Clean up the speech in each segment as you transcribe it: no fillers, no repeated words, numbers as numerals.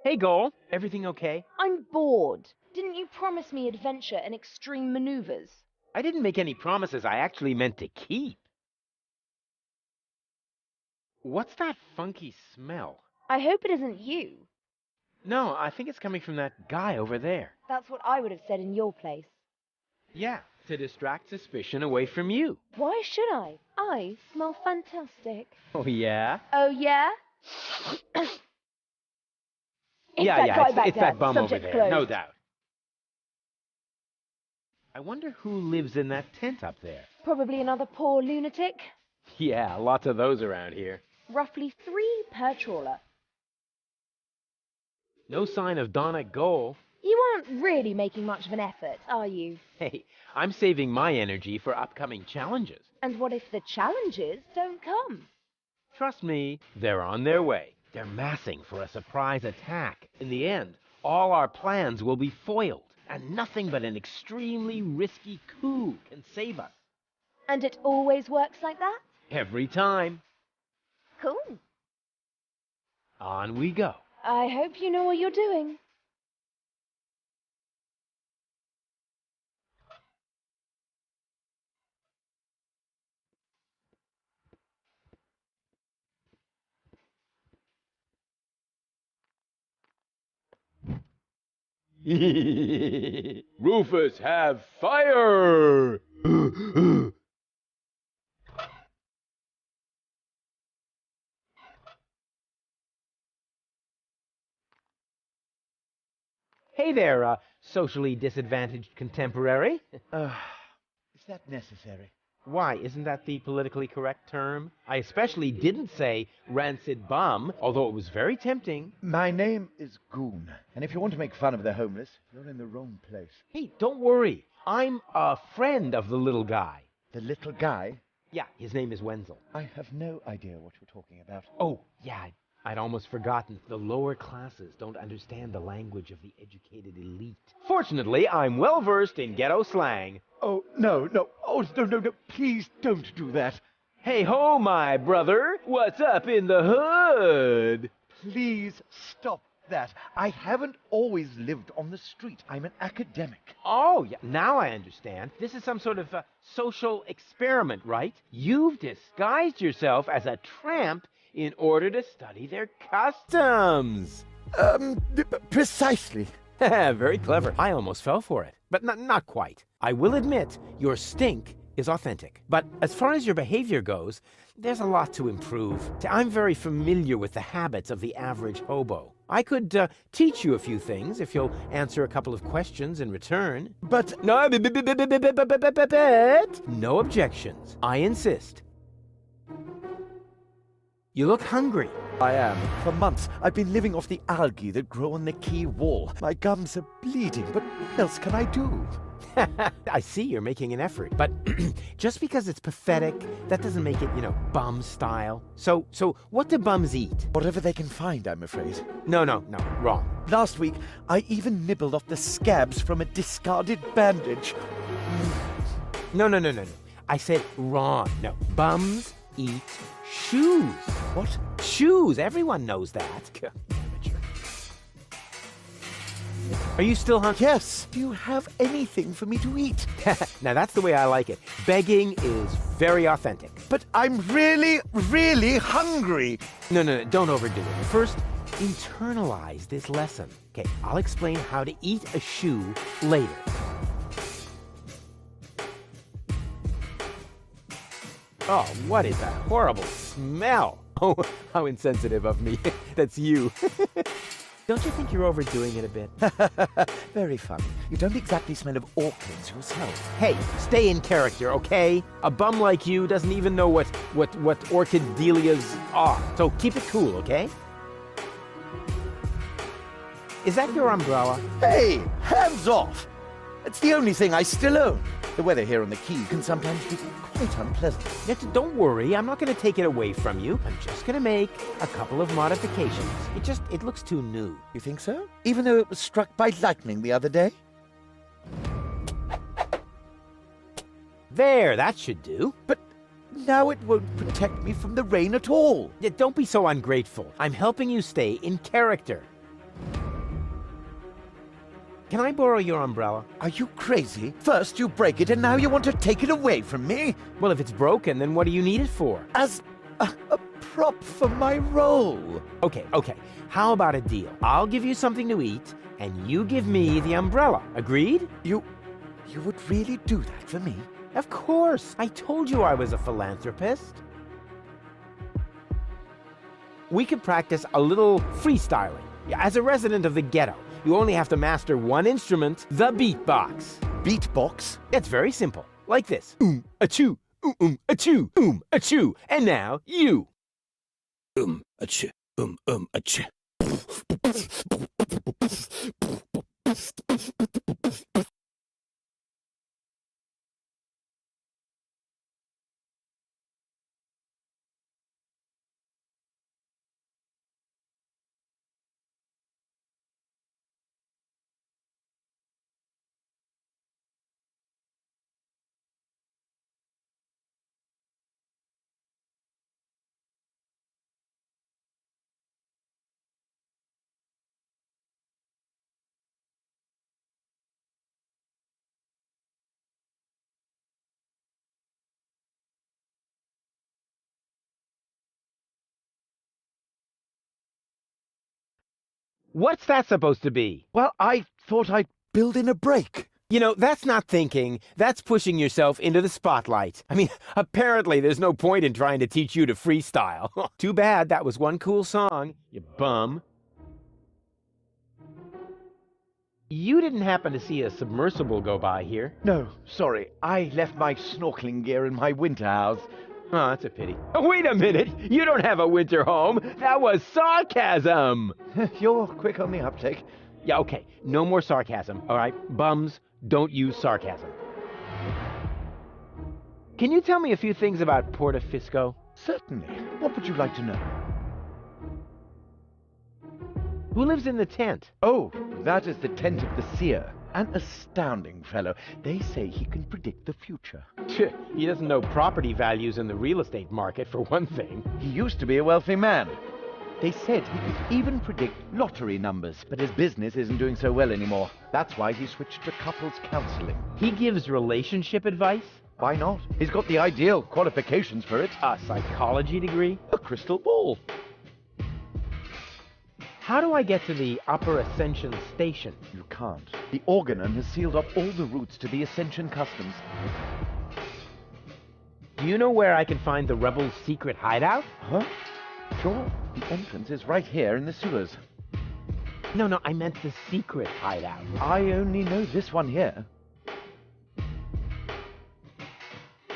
Hey, Goal. Everything okay? I'm bored. Didn't you promise me adventure and extreme maneuvers? I didn't make any promises I actually meant to keep. What's that funky smell? I hope it isn't you. No, I think it's coming from that guy over there. That's what I would have said in your place. Yeah, to distract suspicion away from you. Why should I? I smell fantastic. Oh, yeah? Oh, yeah? It's that bum over Subject there, closed. no doubt. I wonder who lives in that tent up there. Probably another poor lunatic. Yeah, lots of those around here. Roughly 3 per trawler. No sign of Donna Goal. You aren't really making much of an effort, are you? Hey, I'm saving my energy for upcoming challenges. And what if the challenges don't come? Trust me, they're on their way. They're massing for a surprise attack. In the end, all our plans will be foiled, and nothing but an extremely risky coup can save us. And it always works like that? Every time. Cool. On we go. I hope you know what you're doing. Rufus, have fire! Hey there, socially disadvantaged contemporary. Is that necessary? Why, isn't that the politically correct term? I especially didn't say rancid bum, although it was very tempting. My name is Goon, and if you want to make fun of the homeless, you're in the wrong place. Hey, don't worry. I'm a friend of the little guy. The little guy? Yeah, his name is Wenzel. I have no idea what you're talking about. Oh, yeah, I'd almost forgotten. The lower classes don't understand the language of the educated elite. Fortunately, I'm well versed in ghetto slang. Oh, no. Oh, no. Please don't do that. Hey ho, my brother. What's up in the hood? Please stop that. I haven't always lived on the street. I'm an academic. Oh, yeah, now I understand. This is some sort of social experiment, right? You've disguised yourself as a tramp in order to study their customs. Precisely. Very clever. I almost fell for it, but not quite. I will admit, your stink is authentic. But as far as your behavior goes, there's a lot to improve. I'm very familiar with the habits of the average hobo. I could teach you a few things if you'll answer a couple of questions in return. But No, no objections. I insist. You look hungry. I am. For months, I've been living off the algae that grow on the quay wall. My gums are bleeding, but what else can I do? I see you're making an effort, but just because it's pathetic, that doesn't make it, bum style. So what do bums eat? Whatever they can find, I'm afraid. No, wrong. Last week, I even nibbled off the scabs from a discarded bandage. No. I said wrong. No, bums eat shoes. What? Shoes, everyone knows that. Amateur. Are you still hungry? Yes. Do you have anything for me to eat? Now that's the way I like it. Begging is very authentic. But I'm really, really hungry. No, don't overdo it. First, internalize this lesson. Okay, I'll explain how to eat a shoe later. Oh, what is that horrible smell? Oh, how insensitive of me. That's you. Don't you think you're overdoing it a bit? Very funny. You don't exactly smell of orchids yourself. Hey, stay in character, okay? A bum like you doesn't even know what orchid delias are. So keep it cool, okay? Is that your umbrella? Hey, hands off! It's the only thing I still own. The weather here on the quay can sometimes be quite unpleasant. Don't worry, I'm not going to take it away from you. I'm just going to make a couple of modifications. It looks too new. You think so? Even though it was struck by lightning the other day? There, that should do. But now it won't protect me from the rain at all. Don't be so ungrateful. I'm helping you stay in character. Can I borrow your umbrella? Are you crazy? First you break it and now you want to take it away from me? Well, if it's broken, then what do you need it for? As a prop for my role. Okay. How about a deal? I'll give you something to eat, and you give me the umbrella. Agreed? You would really do that for me? Of course. I told you I was a philanthropist. We could practice a little freestyling. As a resident of the ghetto, you only have to master one instrument, the beatbox. Beatbox? It's very simple. Like this. Achoo, achoo, achoo. And now, you. Achoo, achoo. What's that supposed to be? Well, I thought I'd build in a break. You know, that's not thinking. That's pushing yourself into the spotlight. I mean, apparently there's no point in trying to teach you to freestyle. Too bad that was one cool song, you bum. You didn't happen to see a submersible go by here? No, sorry. I left my snorkeling gear in my winter house. Oh, that's a pity. Wait a minute! You don't have a winter home! That was sarcasm! You're quick on the uptake. Yeah, okay. No more sarcasm, all right? Bums, don't use sarcasm. Can you tell me a few things about Portofisco? Certainly. What would you like to know? Who lives in the tent? Oh, that is the tent of the seer. An astounding fellow. They say he can predict the future. He doesn't know property values in the real estate market, for one thing. He used to be a wealthy man. They said he could even predict lottery numbers, but his business isn't doing so well anymore. That's why he switched to couples counseling. He gives relationship advice? Why not? He's got the ideal qualifications for it. A psychology degree? A crystal ball. How do I get to the Upper Ascension Station? You can't. The Organon has sealed up all the routes to the Ascension Customs. Do you know where I can find the rebels' secret hideout? Huh? Sure. The entrance is right here in the sewers. No, I meant the secret hideout. I only know this one here.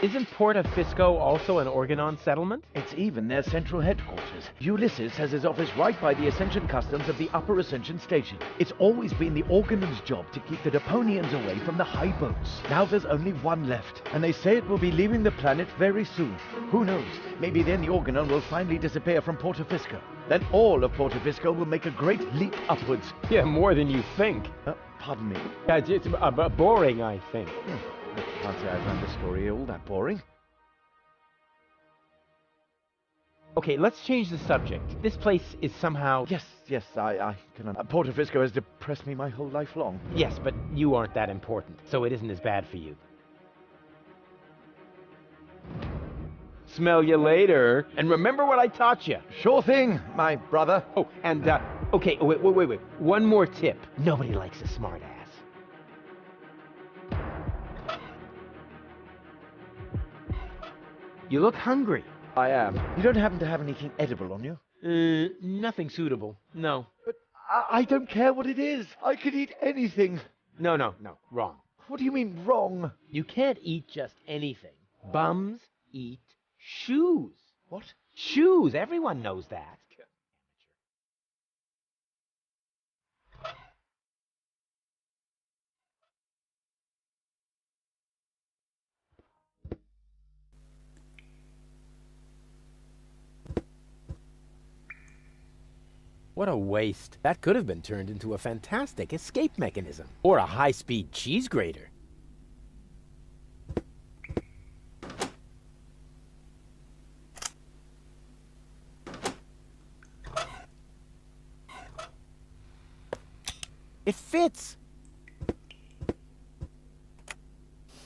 Isn't Portofisco also an Organon settlement? It's even their central headquarters. Ulysses has his office right by the Ascension Customs of the Upper Ascension Station. It's always been the Organon's job to keep the Deponians away from the high boats. Now there's only one left, and they say it will be leaving the planet very soon. Who knows? Maybe then the Organon will finally disappear from Portofisco. Then all of Portofisco will make a great leap upwards. Yeah, more than you think. Pardon me. It's boring, I think. I can't say I found the story all that boring. Okay, let's change the subject. This place is somehow... Yes, I can... Portofisco has depressed me my whole life long. Yes, but you aren't that important, so it isn't as bad for you. Smell you later. And remember what I taught you. Sure thing, my brother. Oh, and, okay, wait. One more tip. Nobody likes a smartass. You look hungry. I am. You don't happen to have anything edible on you? Nothing suitable. No. But I don't care what it is. I could eat anything. No, wrong. What do you mean, wrong? You can't eat just anything. Bums eat shoes. What? Shoes. Everyone knows that. What a waste. That could have been turned into a fantastic escape mechanism. Or a high-speed cheese grater. It fits.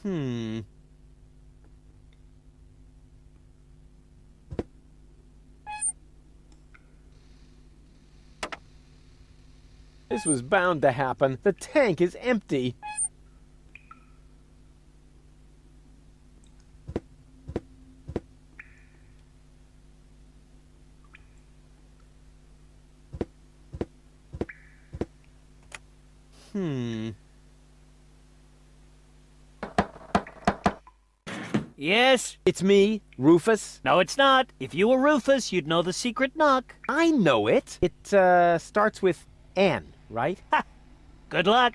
This was bound to happen. The tank is empty. Yes? It's me, Rufus. No, it's not. If you were Rufus, you'd know the secret knock. I know it. It, starts with N, right? Ha! Good luck.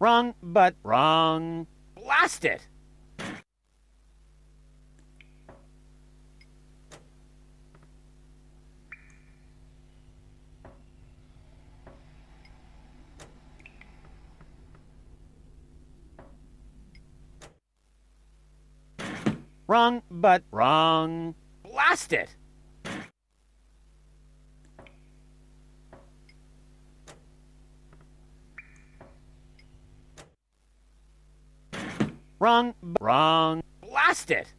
Wrong, but Wrong. blast it! Wrong, but Wrong. blast it! Wrong, but Wrong. blast it!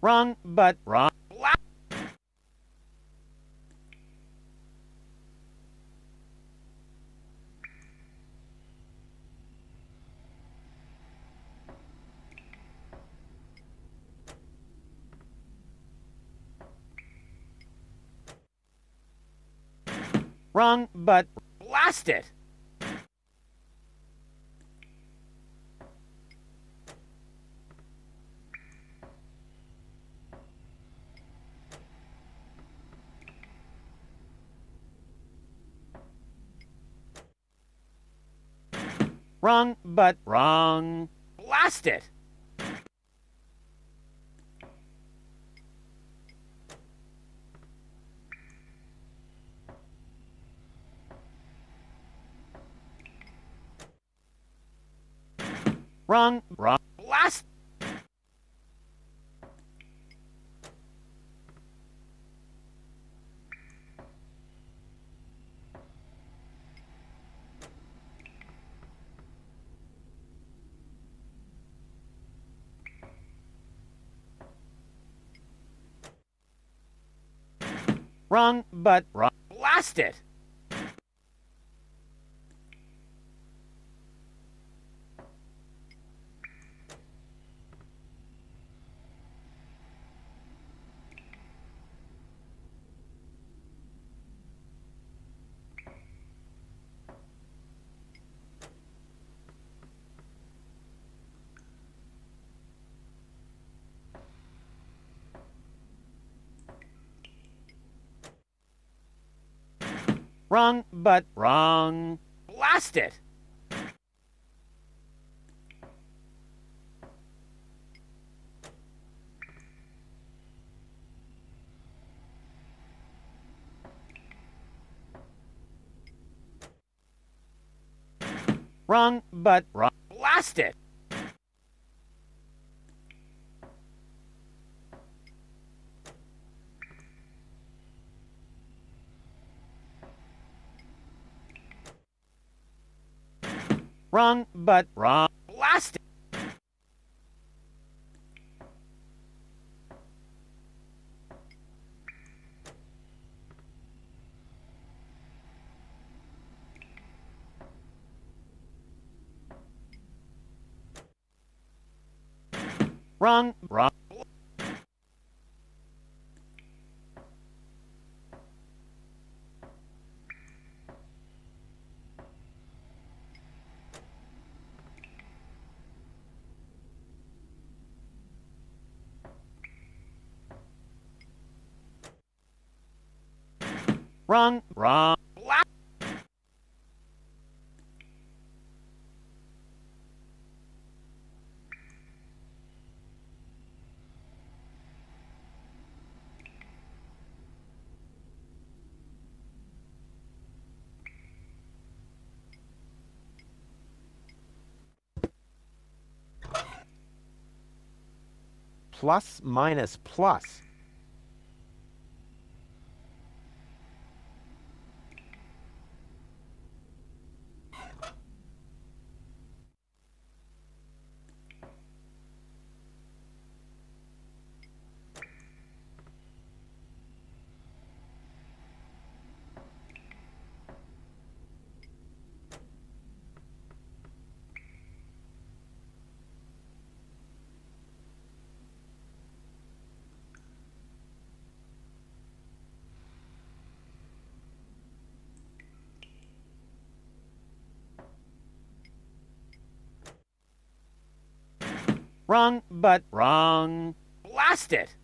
Wrong, but Wrong. blast. Wrong, but blast it! Wrong, but Wrong. blast it! Wrong, Wrong. blast! Wrong, but Wrong. blast it! Wrong, but Wrong. blast it! Wrong. But Wrong. blast it! Wrong. But Wrong. blast it! Wrong. Wrong. Wrong. Wrong. Blast! Plus minus plus. Wrong. But wrong. Blast it!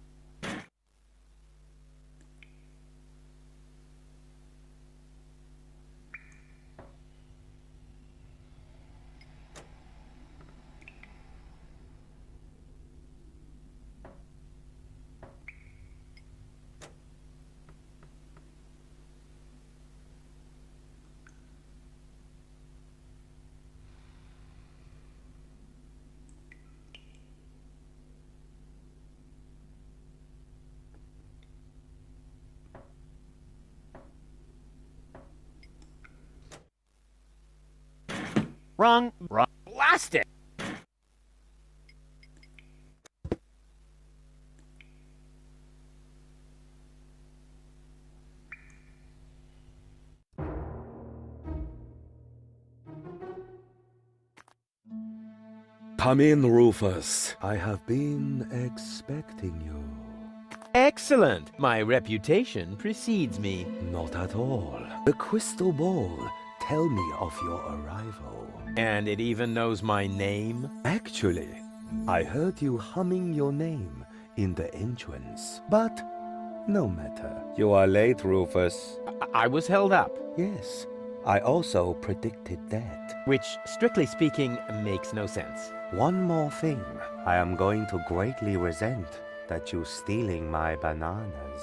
Wrong. Wrong. Blast it! Come in, Rufus. I have been expecting you. Excellent! My reputation precedes me. Not at all. The crystal ball tell me of your arrival. And it even knows my name? Actually, I heard you humming your name in the entrance. But no matter. You are late, Rufus. I was held up. Yes, I also predicted that. Which, strictly speaking, makes no sense. One more thing. I am going to greatly resent that you stealing my bananas.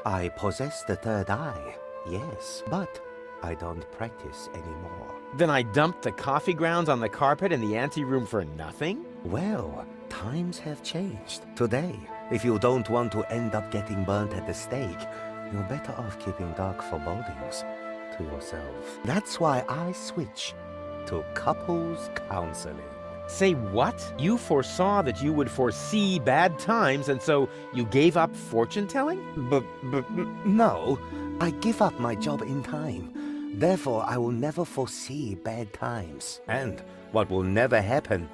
I possess the third eye, yes, but I don't practice anymore. Then I dumped the coffee grounds on the carpet in the anteroom for nothing? Well, times have changed. Today, if you don't want to end up getting burnt at the stake, you're better off keeping dark forebodings to yourself. That's why I switch to couples counseling. Say what? You foresaw that you would foresee bad times, and so you gave up fortune-telling? No, I give up my job in time. Therefore, I will never foresee bad times. And what will never happen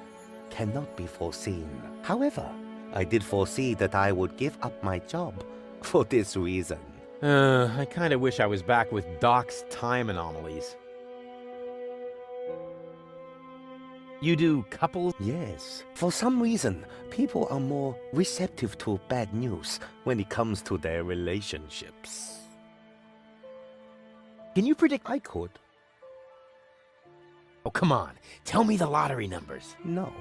cannot be foreseen. However, I did foresee that I would give up my job for this reason. I kinda wish I was back with Doc's time anomalies. You do couples? Yes. For some reason, people are more receptive to bad news when it comes to their relationships. Can you predict? I could. Oh, come on. Tell me the lottery numbers. No.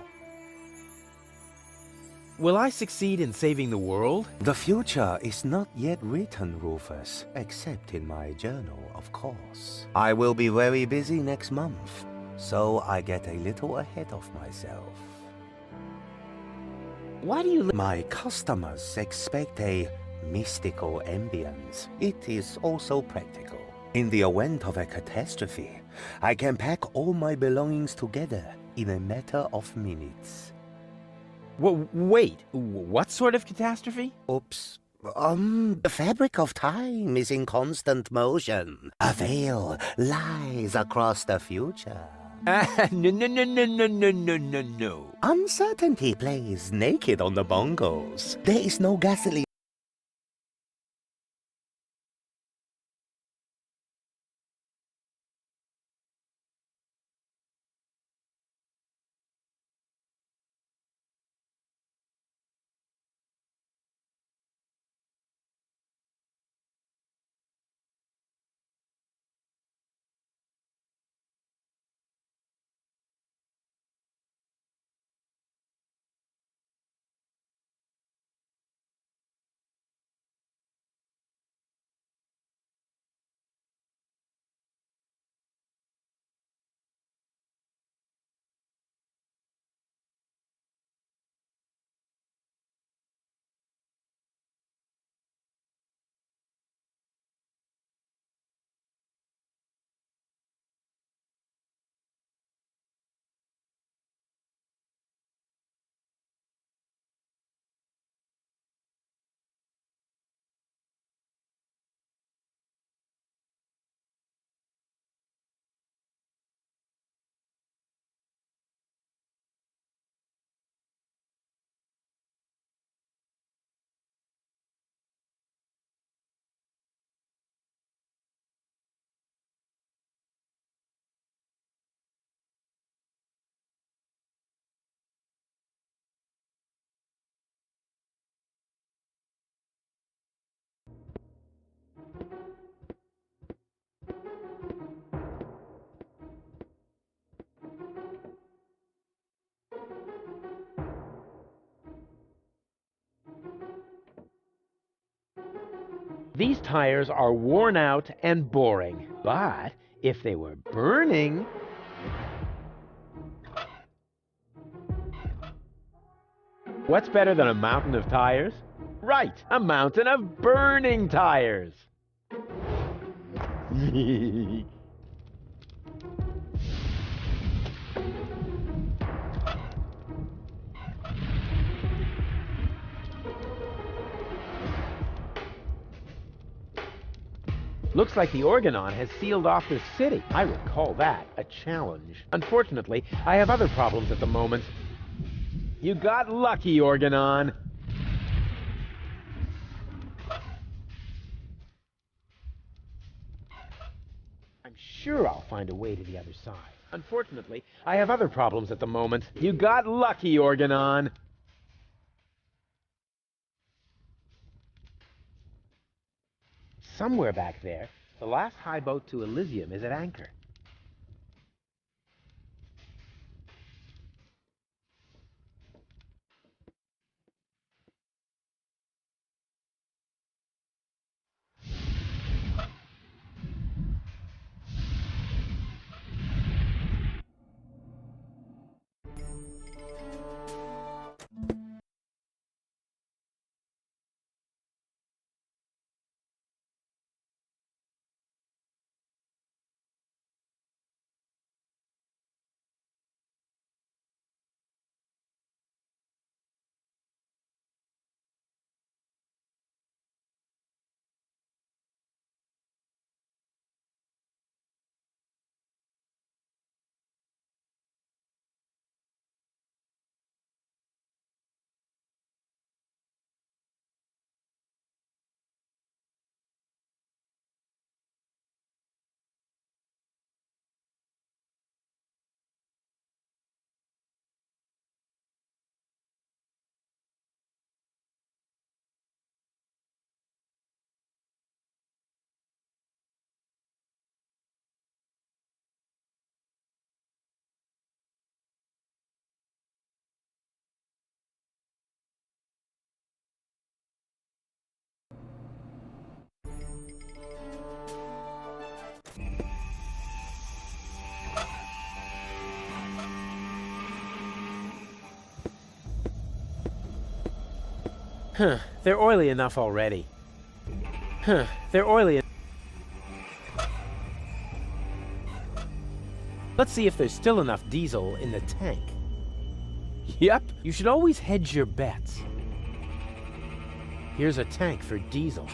Will I succeed in saving the world? The future is not yet written, Rufus, except in my journal, of course. I will be very busy next month, so I get a little ahead of myself. Why do you My customers expect a mystical ambience. It is also practical. In the event of a catastrophe, I can pack all my belongings together in a matter of minutes. Wait, what sort of catastrophe? Oops. The fabric of time is in constant motion. A veil lies across the future. No. Uncertainty plays naked on the bongos. There is no gasoline. These tires are worn out and boring, but if they were burning... What's better than a mountain of tires? Right, a mountain of burning tires. Looks like the Organon has sealed off this city. I would call that a challenge. Unfortunately, I have other problems at the moment. You got lucky, Organon. I'm sure I'll find a way to the other side. Unfortunately, I have other problems at the moment. You got lucky, Organon. Somewhere back there, the last high boat to Elysium is at anchor. Huh, they're oily enough already. Huh, they're oily. Let's see if there's still enough diesel in the tank. Yep, you should always hedge your bets. Here's a tank for diesel.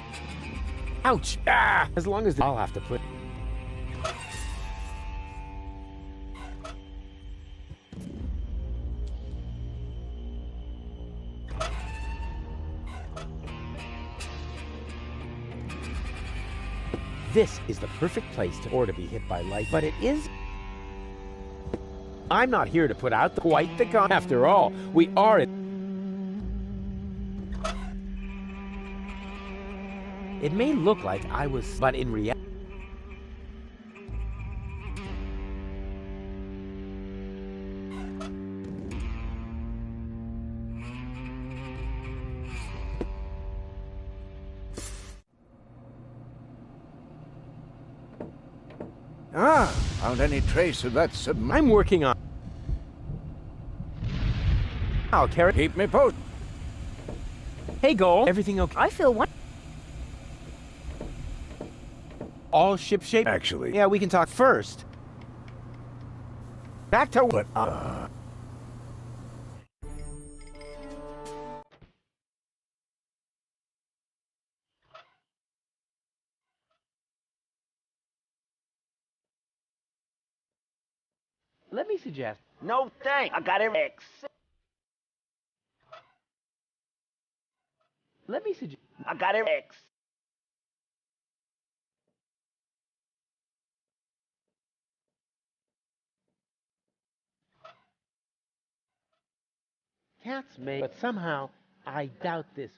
Ouch! Ah! As long as I'll have to put... This is the perfect place to be hit by light, but it is... I'm not here to put out quite the con. After all, we are in... It may look like I was, but in reality... Ah, found any trace of that I'm working on... I'll carry... Keep me posted. Hey, Goal. Everything okay? I feel one. All shipshape? Actually. Yeah, we can talk first. Back to... But, Let me suggest... No thanks. I got everything. Let me suggest... I got everything. Cats may... But somehow, I doubt this.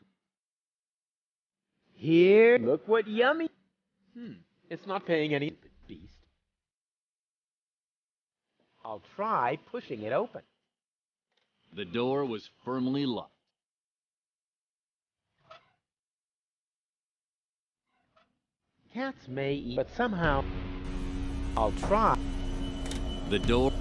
Here, look what yummy... It's not paying any... Beast. I'll try pushing it open. The door was firmly locked. Cats may eat... But somehow... I'll try... The door...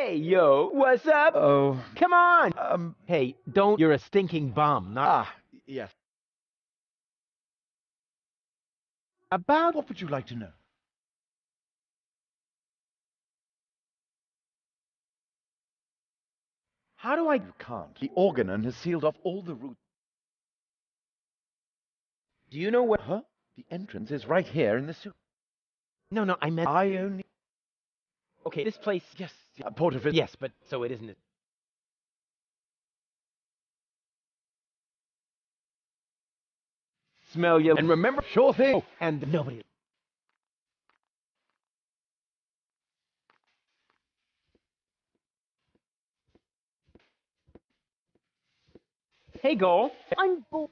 Hey, yo, what's up? oh, Come on! Hey, don't... You're a stinking bum, not... yes. About... What would you like to know? How do I... You can't. The organon has sealed off all the routes. Do you know what... Huh? The entrance is right here in the suit. No, I meant... I only... Okay, this place... Yes, Porter... Yes, but so it isn't... Smell you... And remember... Sure thing. Oh, and nobody... Hey, Goal. I'm bored.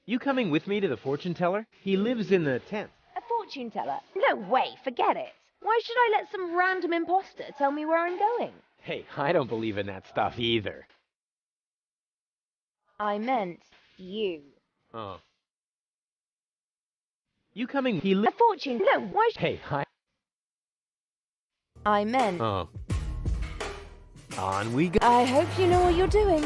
You coming with me to the fortune teller? He lives in the tent. A fortune teller? No way, forget it. Why should I let some random imposter tell me where I'm going? Hey, I don't believe in that stuff either. I meant you. Oh. You coming... A fortune... No, why Hey, I meant... Oh. On we go. I hope you know what you're doing.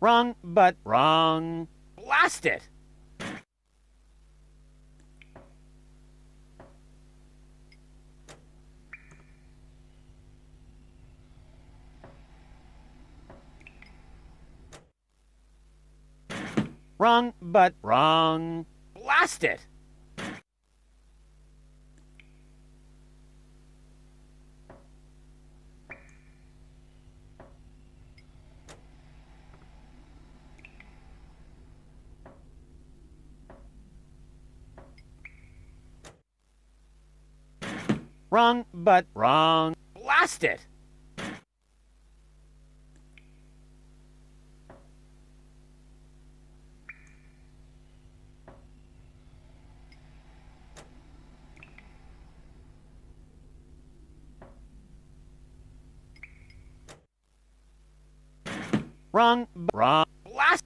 Wrong, but wrong. Blast it! Wrong, but wrong. Blast it! Wrong, but wrong. Blast it! Wrong, wrong. Blast!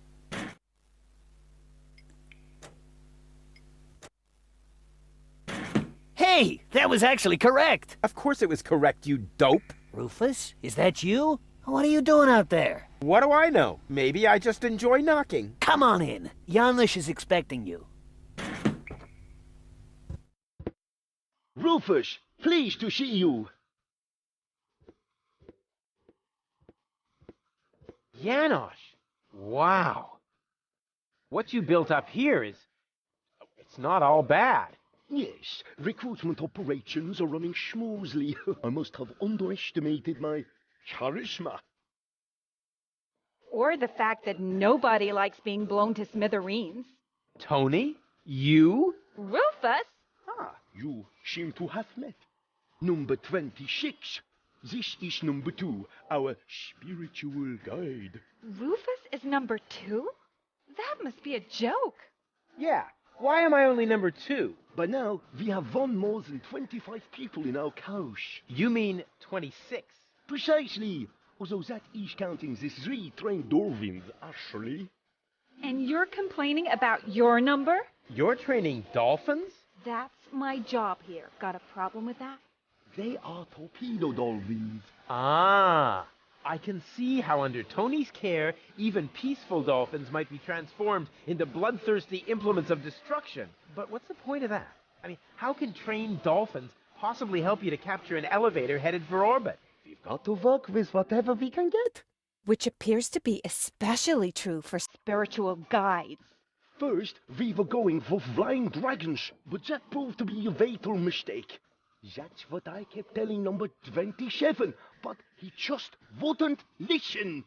Hey, that was actually correct. Of course it was correct, you dope. Rufus, is that you? What are you doing out there? What do I know? Maybe I just enjoy knocking. Come on in. Janusz is expecting you. Rufus, pleased to see you. Janosch, wow. What you built up here is... it's not all bad. Yes, recruitment operations are running smoothly. I must have underestimated my charisma. Or the fact that nobody likes being blown to smithereens. Tony? You? Rufus? Ah, you seem to have met. Number 26. This is number 2, our spiritual guide. Rufus is number 2? That must be a joke. Yeah. Why am I only number 2? By now, we have won more than 25 people in our couch. You mean 26. Precisely. Although that is counting the 3 trained dolphins, actually. And you're complaining about your number? You're training dolphins? That's my job here. Got a problem with that? They are torpedo dolphins. Ah, I can see how under Tony's care, even peaceful dolphins might be transformed into bloodthirsty implements of destruction. But what's the point of that? I mean, how can trained dolphins possibly help you to capture an elevator headed for orbit? We've got to work with whatever we can get. Which appears to be especially true for Spiritual guides. First, we were going for flying dragons, but that proved to be a fatal mistake. That's what I kept telling number 27, but he just wouldn't listen.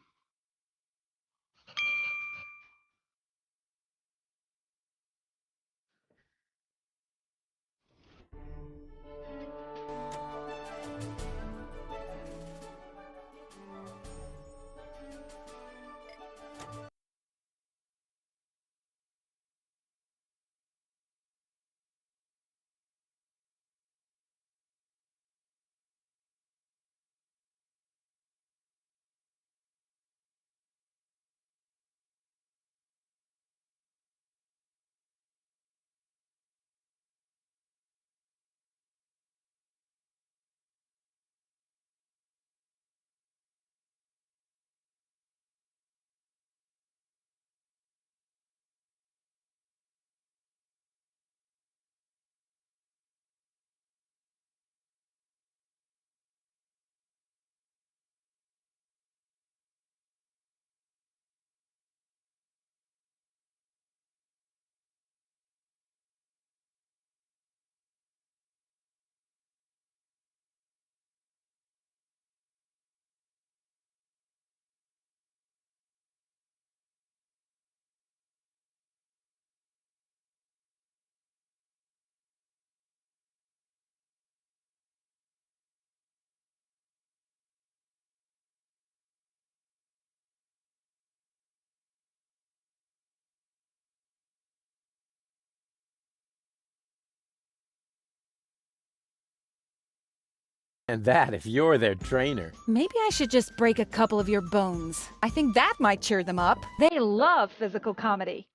And that if you're their trainer. maybe I should just break a couple of your bones. I think that might cheer them up. They love physical comedy.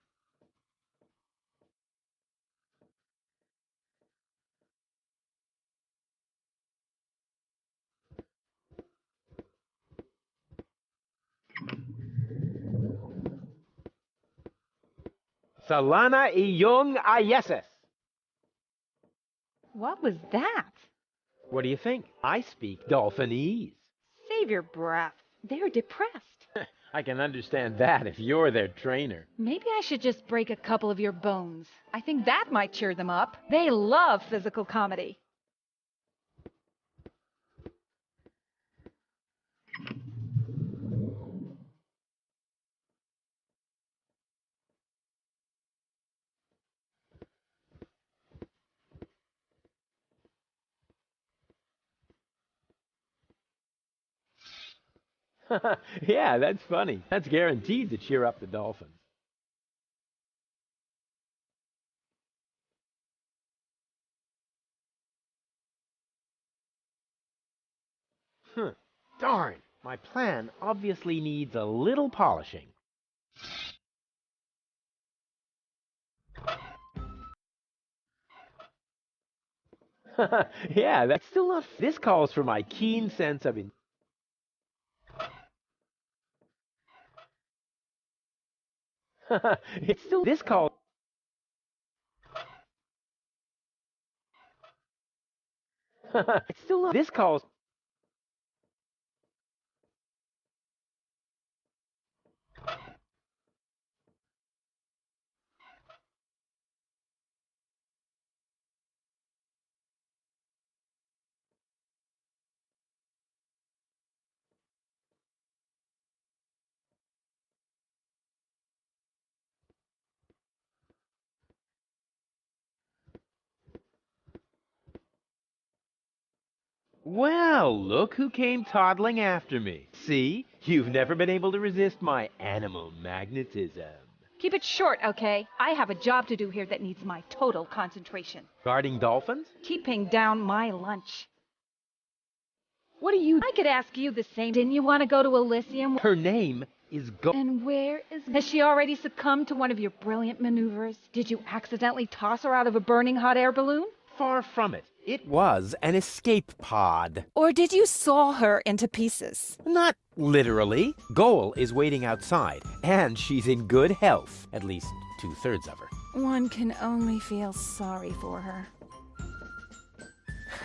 Salana iyong ayeses. What was that? What do you think? I speak dolphinese. Save your breath. They're depressed. I can understand that if you're their trainer. Maybe I should just break a couple of your bones. I think that might cheer them up. They love physical comedy. Yeah, that's funny. That's guaranteed to cheer up the dolphins. Darn, my plan obviously needs a little polishing. Yeah, that's still not... This calls for my keen sense of... It's still... This call... It's still not... This calls... Well, look who came toddling after me. See? You've never been able to resist my animal magnetism. Keep it short, okay? I have a job to do here that needs my total concentration. Guarding dolphins? Keeping down my lunch. What do you... I could ask you the same. Didn't you want to go to Elysium? Her name is And where is... Has she already succumbed to one of your brilliant maneuvers? Did you accidentally toss her out of a burning hot air balloon? Far from it. It was an escape pod. Or did you saw her into pieces? Not literally. Goal is waiting outside, and she's in good health. At least 2/3 of her. One can only feel sorry for her.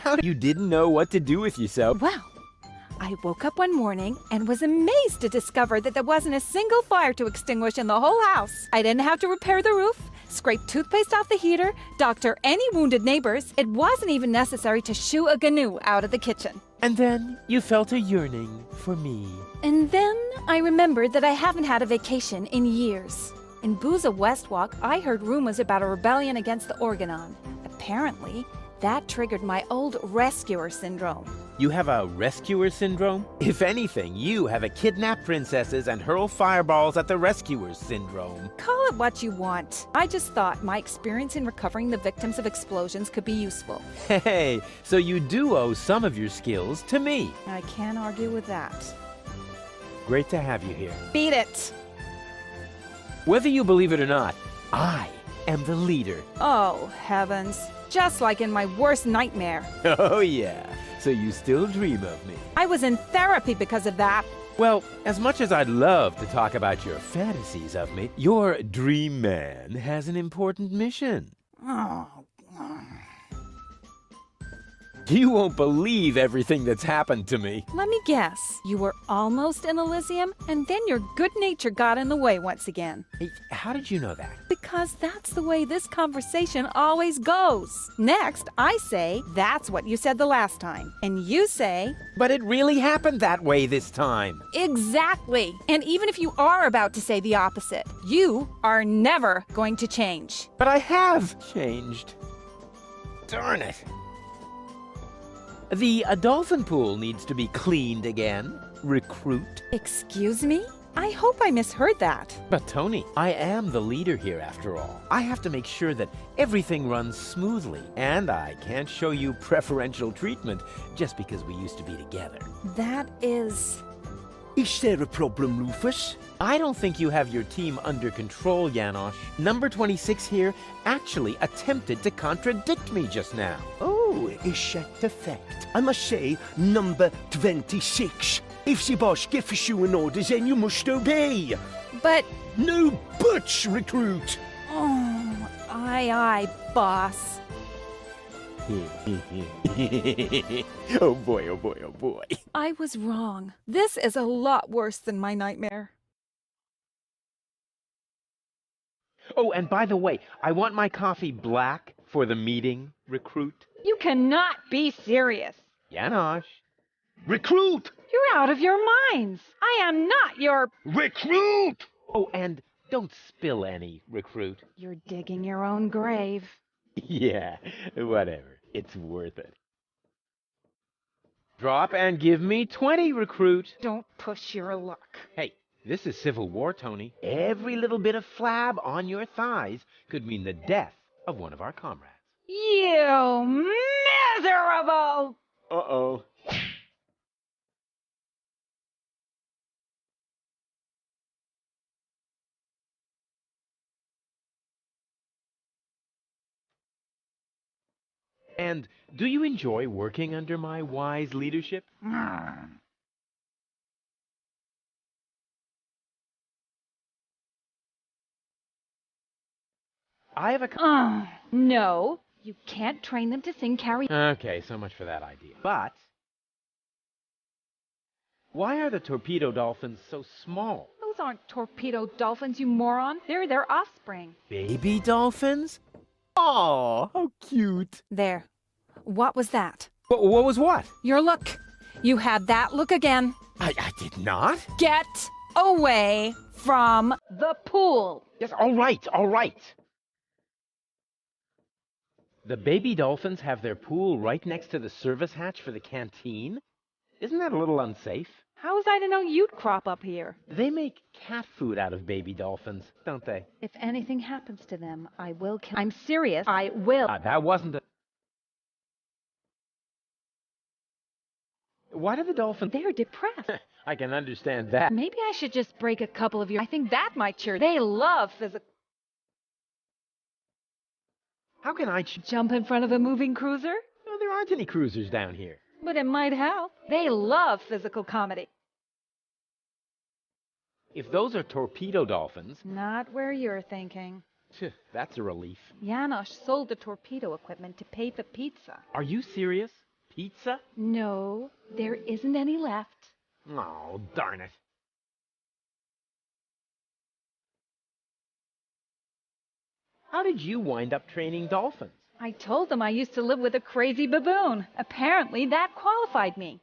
How you didn't know what to do with yourself? Well, I woke up one morning and was amazed to discover that there wasn't a single fire to extinguish in the whole house. I didn't have to repair the roof, scrape toothpaste off the heater, doctor any wounded neighbors. It wasn't even necessary to shoo a gnu out of the kitchen. And then you felt a yearning for me. And then I remembered that I haven't had a vacation in years. In Booza Westwalk, I heard rumors about a rebellion against the Organon. Apparently, that triggered my old rescuer syndrome. You have a rescuer syndrome? If anything, you have a kidnap princesses and hurl fireballs at the rescuers syndrome. Call it what you want. I just thought my experience in recovering the victims of explosions could be useful. Hey, so you do owe some of your skills to me. I can't argue with that. Great to have you here. Beat it! Whether you believe it or not, I am the leader. Oh, heavens. Just like in my worst nightmare. Oh yeah, so you still dream of me. I was in therapy because of that. Well, as much as I'd love to talk about your fantasies of me, your dream man has an important mission. Oh. You won't believe everything that's happened to me. Let me guess. You were almost in Elysium, and then your good nature got in the way once again. Hey, how did you know that? Because that's the way this conversation always goes. Next, I say, that's what you said the last time. And you say... But it really happened that way this time. Exactly. And even if you are about to say the opposite, you are never going to change. But I have changed. Darn it. The dolphin pool needs to be cleaned again. Recruit. Excuse me? I hope I misheard that. But Tony, I am the leader here after all. I have to make sure that everything runs smoothly. And I can't show you preferential treatment just because we used to be together. That is... Is there a problem, Rufus? I don't think you have your team under control, Janosch. Number 26 here actually attempted to contradict me just now. Oh, is that the fact? I must say, number 26. If the boss gives you an order, then you must obey. But... No buts, recruit! Oh, aye, boss. Oh boy, oh boy, oh boy. I was wrong. This is a lot worse than my nightmare. Oh, and by the way, I want my coffee black for the meeting, recruit. You cannot be serious. Janosch. Recruit! You're out of your minds. I am not your... Recruit! Oh, and don't spill any, recruit. You're digging your own grave. Yeah, whatever. It's worth it. Drop and give me 20, recruit. Don't push your luck. Hey, this is Civil War, Tony. Every little bit of flab on your thighs could mean the death of one of our comrades. You miserable! Uh-oh. And do you enjoy working under my wise leadership? I have a... No, you can't train them to sing karaoke. Okay, so much for that idea. But why are the torpedo dolphins so small? Those aren't torpedo dolphins, you moron. They're their offspring. Baby dolphins? Oh, how cute. There. What was that? What was what? Your look. You had that look again. I did not. Get away from The pool. Yes, all right, all right. The baby dolphins have their pool right next to the service hatch for the canteen? Isn't that a little unsafe? How was I to know you'd crop up here? They make cat food out of baby dolphins, don't they? If anything happens to them, I will kill... I'm serious. I will. That wasn't a... Why do the dolphins... They're depressed. I can understand that. Maybe I should just break a couple of your... I think that might cheer... They love physical... How can I... Jump in front of a moving cruiser? No, there aren't any cruisers down here. But it might help. They love physical comedy. If those are torpedo dolphins... Not where you're thinking. That's a relief. Janosch sold the torpedo equipment to pay for pizza. Are you serious? Pizza? No, there isn't any left. Oh, darn it. How did you wind up training dolphins? I told them I used to live with a crazy baboon. Apparently that qualified me.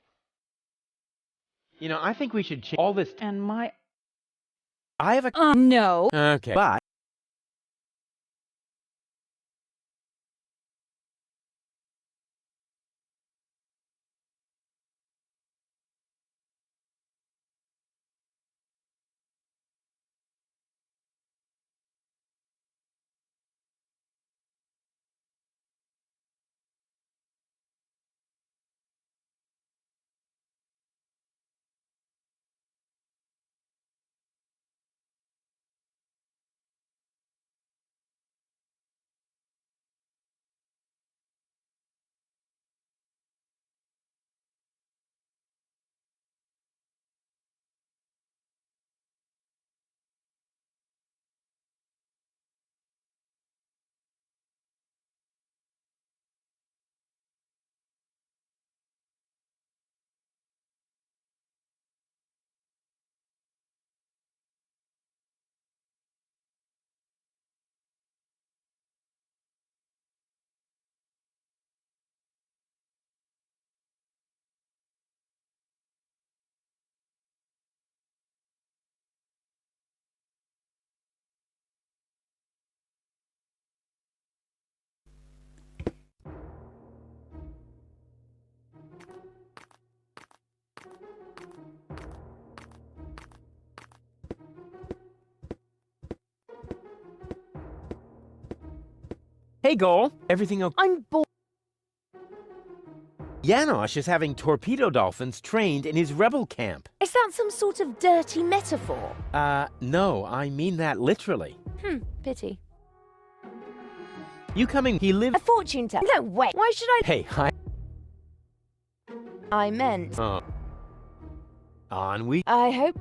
You know, I think we should change all this... And my... I have a... No. Okay, but... Hey, Goal. Everything okay? I'm bored. Janosch is having torpedo dolphins trained in his rebel camp. Is that some sort of dirty metaphor? No, I mean that literally. Pity. You coming? He lives... A fortune teller. No, wait. Why should I... Hey, hi. I meant... On we... I hope...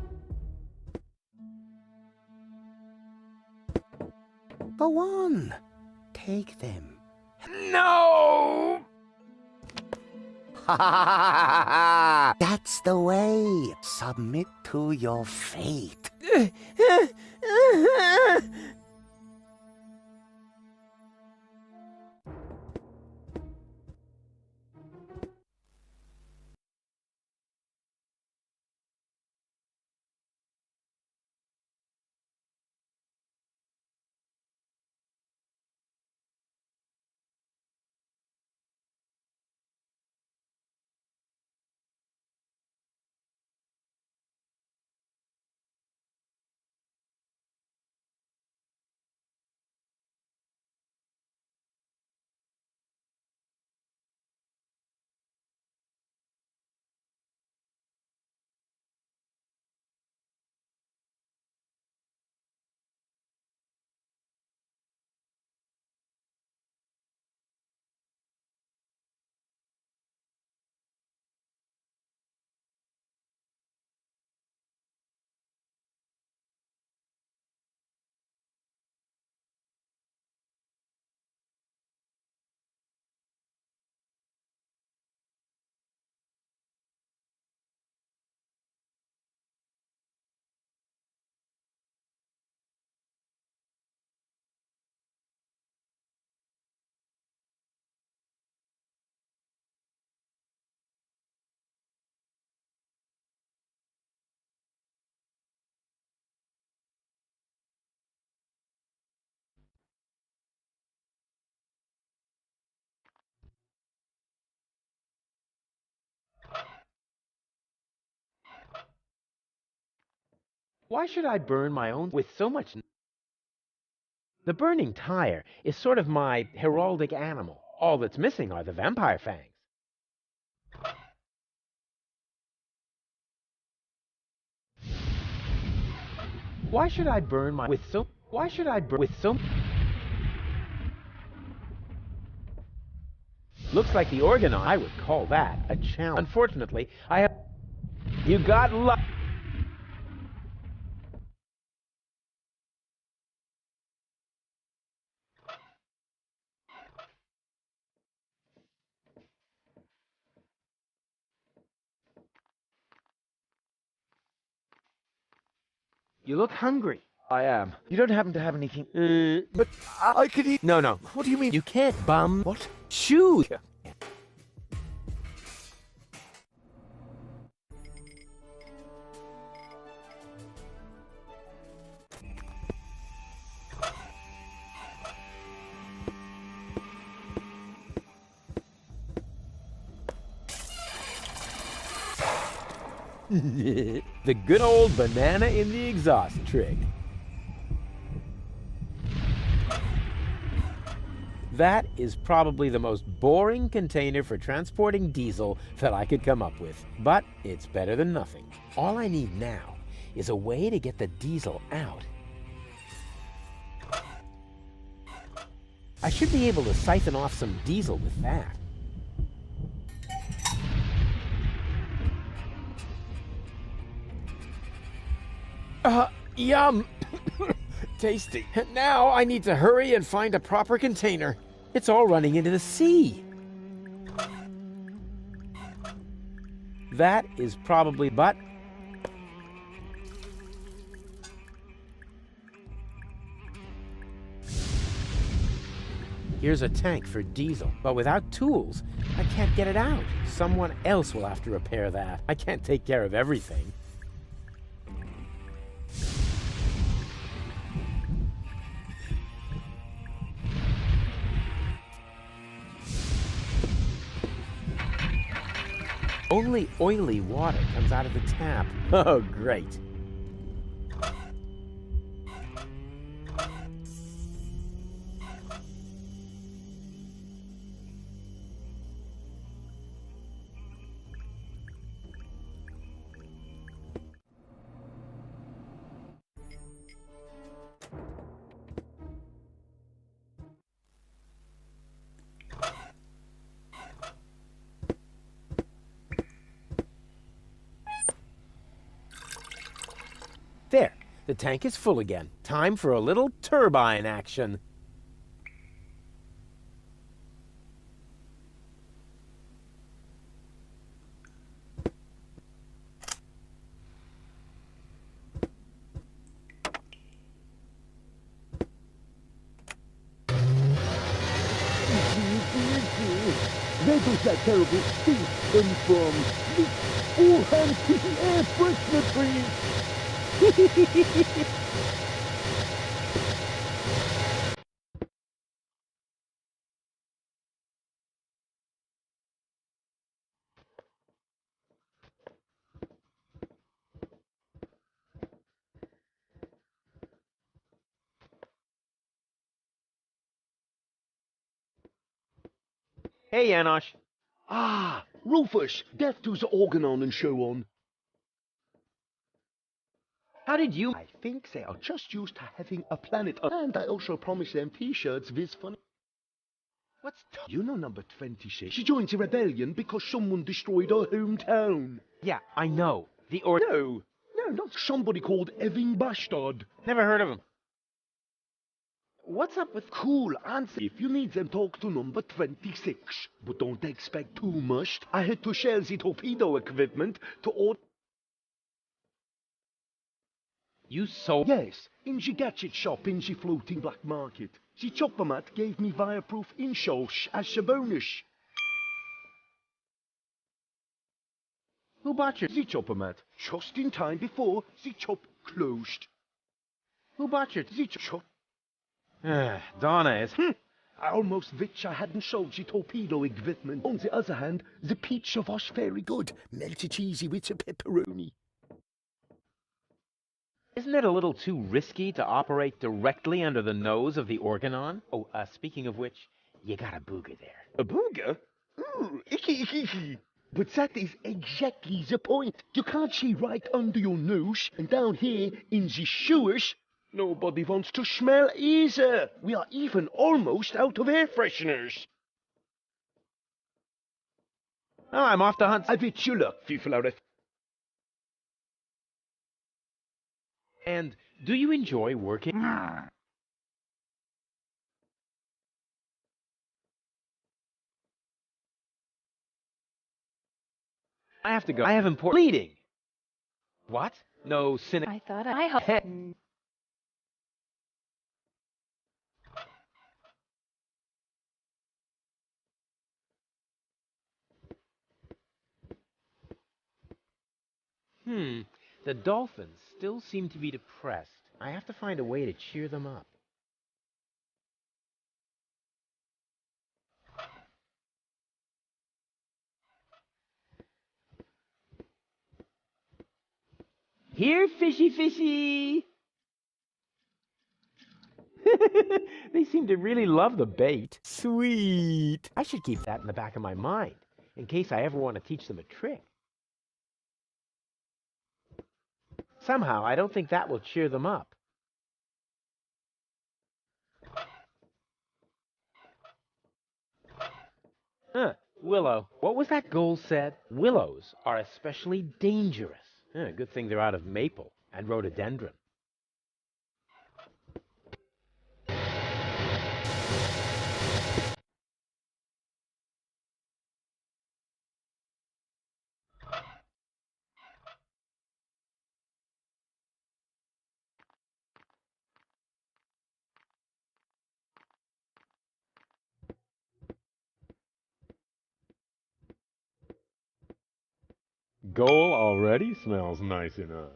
Go on. Take them. No! That's the way. Submit to your fate. Why should I burn my own with so much? The burning tire is sort of my heraldic animal. All that's missing are the vampire fangs. Why should I burn my with so? Why should I burn with so? Looks like the organ. I would call that a challenge. Unfortunately, I have. You got luck. You look hungry. I am. You don't happen to have anything... But I could eat... No. What do you mean? You can't bum. What? Shoot. The good old banana in the exhaust trick. That is probably the most boring container for transporting diesel that I could come up with, but it's better than nothing. All I need now is a way to get the diesel out. I should be able to siphon off some diesel with that. Yum! Tasty. Now I need to hurry and find a proper container. It's all running into the sea. That is probably, but... Here's a tank for diesel, but without tools, I can't get it out. Someone else will have to repair that. I can't take care of everything. Only oily water comes out of the tap. Oh, great. There, the tank is full again. Time for a little turbine action. does that terrible stink come from? All hands to the air freshener, please! Hey, Janosch. Ah, Rufus, death to the organon and so on. How did you... I think they are just used to having a planet, and I also promised them t-shirts with funny... What's... You know number 26? She joined the rebellion because someone destroyed her hometown. Yeah, I know. No, not somebody called Eving Bastard. Never heard of him. What's up with... Cool answer. If you need them, talk to number 26. But don't expect too much. I had to share the torpedo equipment to order... You sold... Yes, in the gadget shop in the floating black market. The chopper mat gave me fireproof insoles as a bonus. Who bought your... The chopper mat, just in time before the shop closed. Who bought your... The chop... Donna is... I almost wish I hadn't sold the torpedo equipment. On the other hand, the pizza was very good. Melted cheesy with the pepperoni. Isn't it a little too risky to operate directly under the nose of the organon? Oh, speaking of which, you got a booger there. A booger? Ooh, icky, icky, icky. But that is exactly the point. You can't see right under your nose, and down here in the sewers, nobody wants to smell either. We are even almost out of air fresheners. Oh, I'm off to hunt... I wish you luck, Fiflaret. And do you enjoy working? I have to go. I have important... Bleeding! What? No cynic... I thought I hope. The dolphins still seem to be depressed. I have to find a way to cheer them up. Here, fishy, fishy! They seem to really love the bait. Sweet! I should keep that in the back of my mind, in case I ever want to teach them a trick. Somehow, I don't think that will cheer them up. Willow. What was that goal said? Willows are especially dangerous. Good thing they're out of maple and rhododendron. Goal already smells nice enough.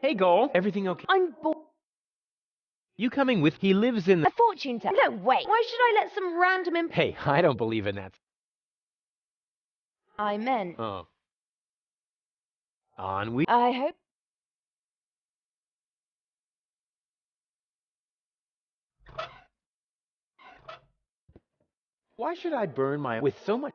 Hey, Goal. Everything okay? I'm bored. You coming with? He lives in the... A fortune teller. No, wait. Why should I let some random Hey, I don't believe in that. I meant. Oh. On we... I hope. Why should I burn my... with so much...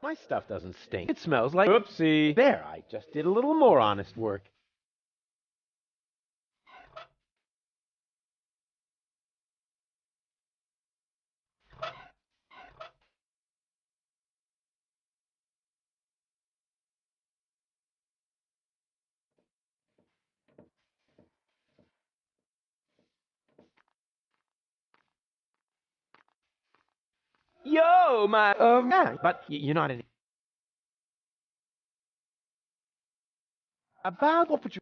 My stuff doesn't stink. It smells like... Oopsie. There, I just did a little more honest work. Yo, my... yeah, but you're not in... About what would you...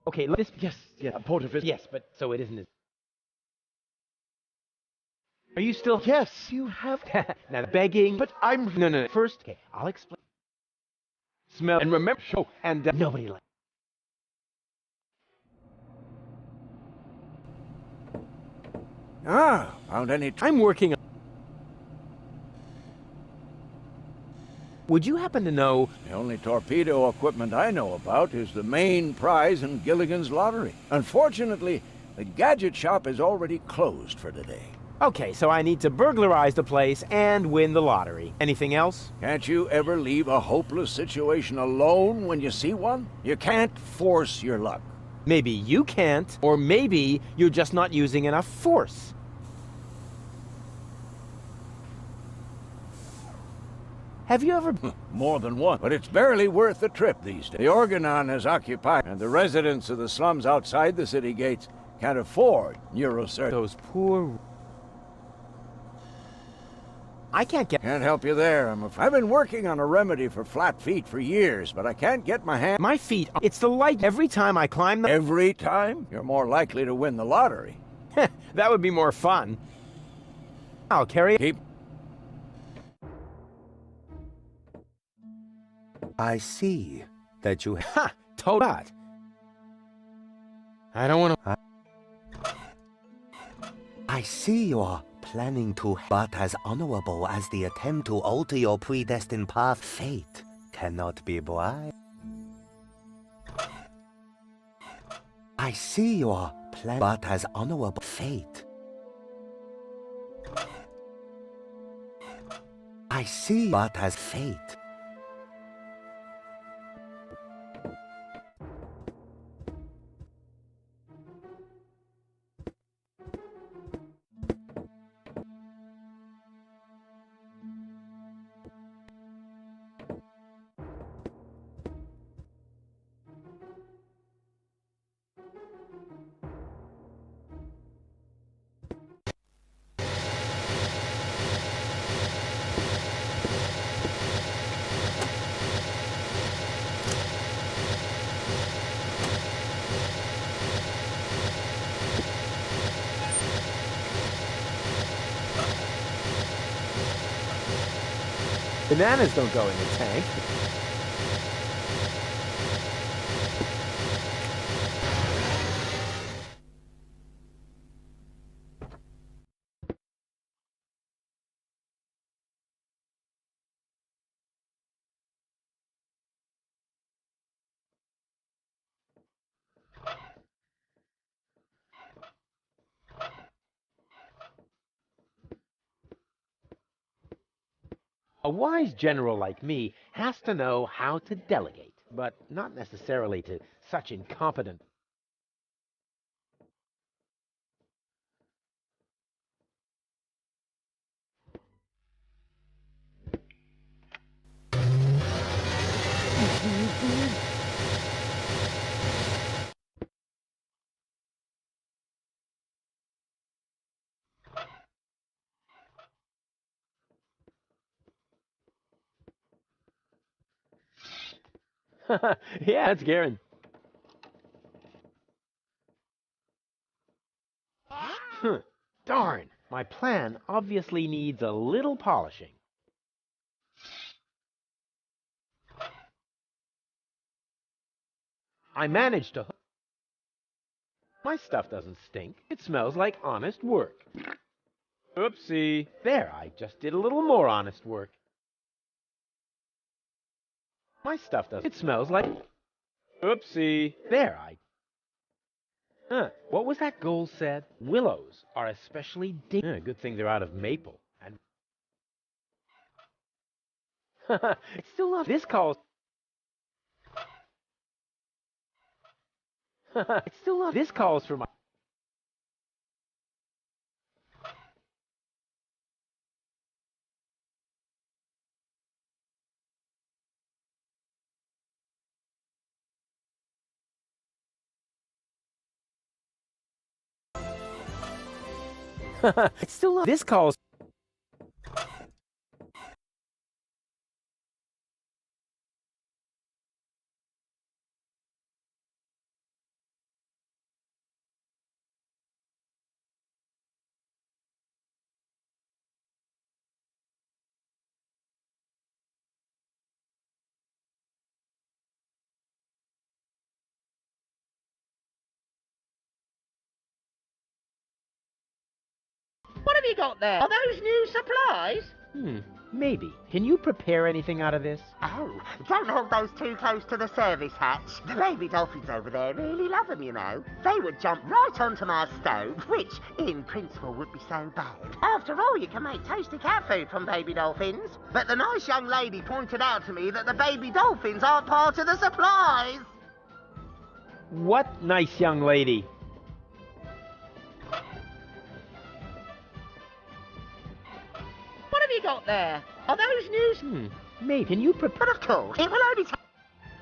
Okay, this... Yes, yeah, Porterfish. Yes, but so it isn't... Are you still... Yes, you have. Now, begging... But I'm... No. First, okay, I'll explain. Smell... And remember... Show... And nobody likes... Ah, found any... I'm working on... Would you happen to know... The only torpedo equipment I know about is the main prize in Gilligan's lottery. Unfortunately, the gadget shop is already closed for today. Okay, so I need to burglarize the place and win the lottery. Anything else? Can't you ever leave a hopeless situation alone when you see one? You can't force your luck. Maybe you can't, or maybe you're just not using enough force. Have you ever... More than one, but it's barely worth the trip these days. The Organon is occupied, and the residents of the slums outside the city gates can't afford neurosurgery. Those poor... I can't get... Can't help you there, I've been working on a remedy for flat feet for years, but I can't get my hand... My feet... It's the light every time I climb the... Every time? You're more likely to win the lottery. That would be more fun. I'll carry... Keep... I see that you... Ha! Toad. I don't want to... I see you are planning to... But as honorable as the attempt to alter your predestined path, fate cannot be bribed. I see you are planning... But as honorable... Fate. I see... But as fate. Bananas don't go in the tank. A wise general like me has to know how to delegate, but not necessarily to such incompetent... Yeah, that's Garen. Darn, my plan obviously needs a little polishing. I managed to... My stuff doesn't stink. It smells like honest work. Oopsie. There, I just did a little more honest work. My stuff doesn't... It smells like... Oopsie. There, what was that goal said? Willows are especially good thing they're out of maple. And... It's still not... This calls... It's still not... This calls for my... It's still not... This calls... What have you got there? Are those new supplies? Maybe. Can you prepare anything out of this? Oh, don't hold those too close to the service hatch. The baby dolphins over there really love them, you know. They would jump right onto my stove, which, in principle, would be so bad. After all, you can make tasty cat food from baby dolphins. But the nice young lady pointed out to me that the baby dolphins aren't part of the supplies. What nice young lady? What have you got there? Are those new... Maybe. Can you prepare... But of course, it will only take...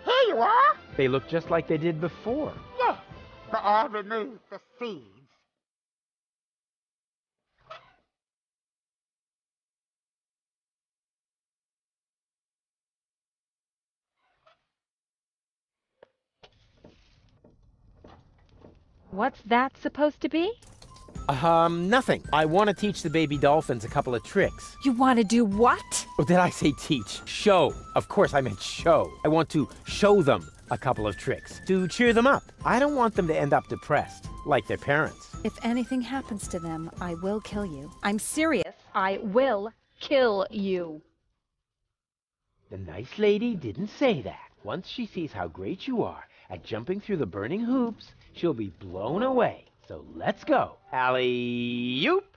Here you are. They look just like they did before. Yes, but I removed the seeds. What's that supposed to be? Nothing. I want to teach the baby dolphins a couple of tricks. You want to do what? Oh, did I say teach? Show. Of course I meant show. I want to show them a couple of tricks to cheer them up. I don't want them to end up depressed, like their parents. If anything happens to them, I will kill you. I'm serious. I will kill you. The nice lady didn't say that. Once she sees how great you are at jumping through the burning hoops, she'll be blown away. So let's go. Alley-oop!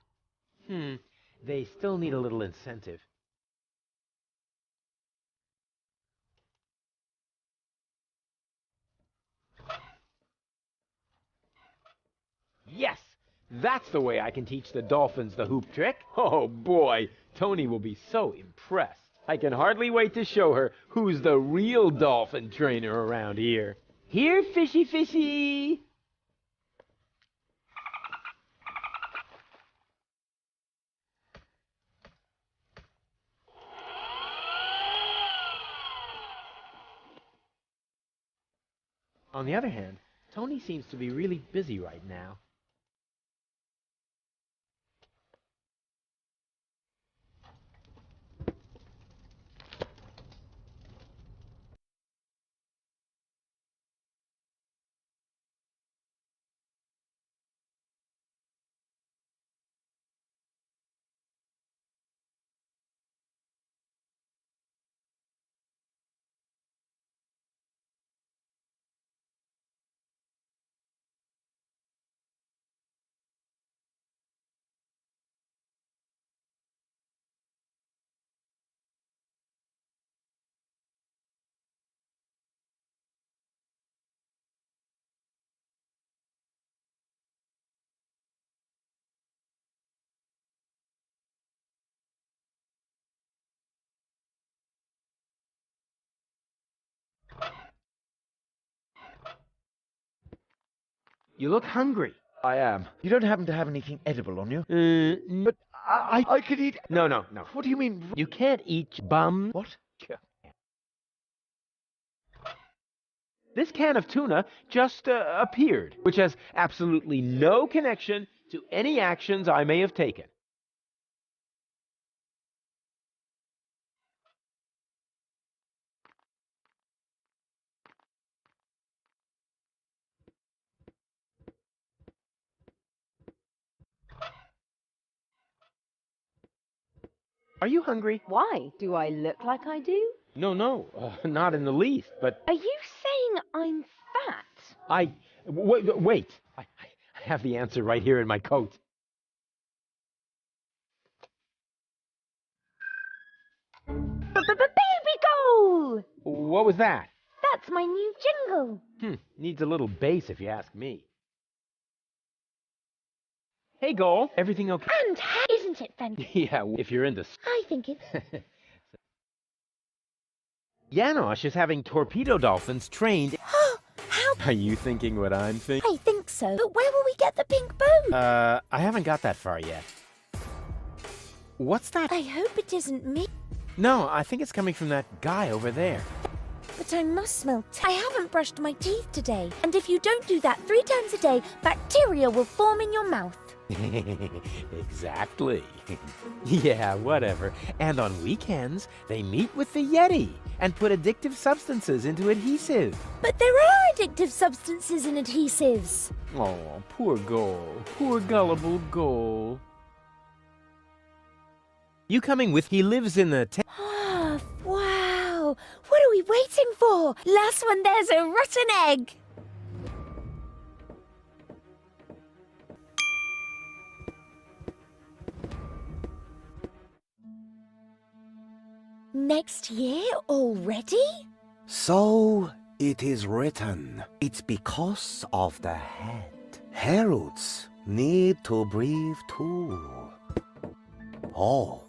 They still need a little incentive. Yes! That's the way I can teach the dolphins the hoop trick. Oh boy, Tony will be so impressed. I can hardly wait to show her who's the real dolphin trainer around here. Here, fishy fishy! On the other hand, Tony seems to be really busy right now. You look hungry. I am. You don't happen to have anything edible on you? But I could eat... No. What do you mean? You can't eat bum. What? This can of tuna just appeared, which has absolutely no connection to any actions I may have taken. Are you hungry? Why? Do I look like I do? No, not in the least, but Are you saying I'm fat? Wait. I have the answer right here in my coat. Baby goal! What was that? That's my new jingle. Needs a little bass if you ask me. Hey, Goal. Everything okay? And isn't it fantastic? Yeah, if you're into... I think it's... Janosch is having torpedo dolphins trained... How? Are you thinking what I'm thinking? I think so. But where will we get the pink boat? I haven't got that far yet. What's that? I hope it isn't me. No, I think it's coming from that guy over there. But I must smell. I haven't brushed my teeth today. And if you don't do that 3 times a day, bacteria will form in your mouth. Exactly. Yeah, whatever. And on weekends, they meet with the Yeti and put addictive substances into adhesive. But there are addictive substances in adhesives. Oh, poor Goal. Poor gullible Goal. You coming with? He lives in the... Ah, wow. What are we waiting for? Last one, there's a rotten egg. Next year already? So it is written. It's because of the head. Heralds need to breathe too. Oh,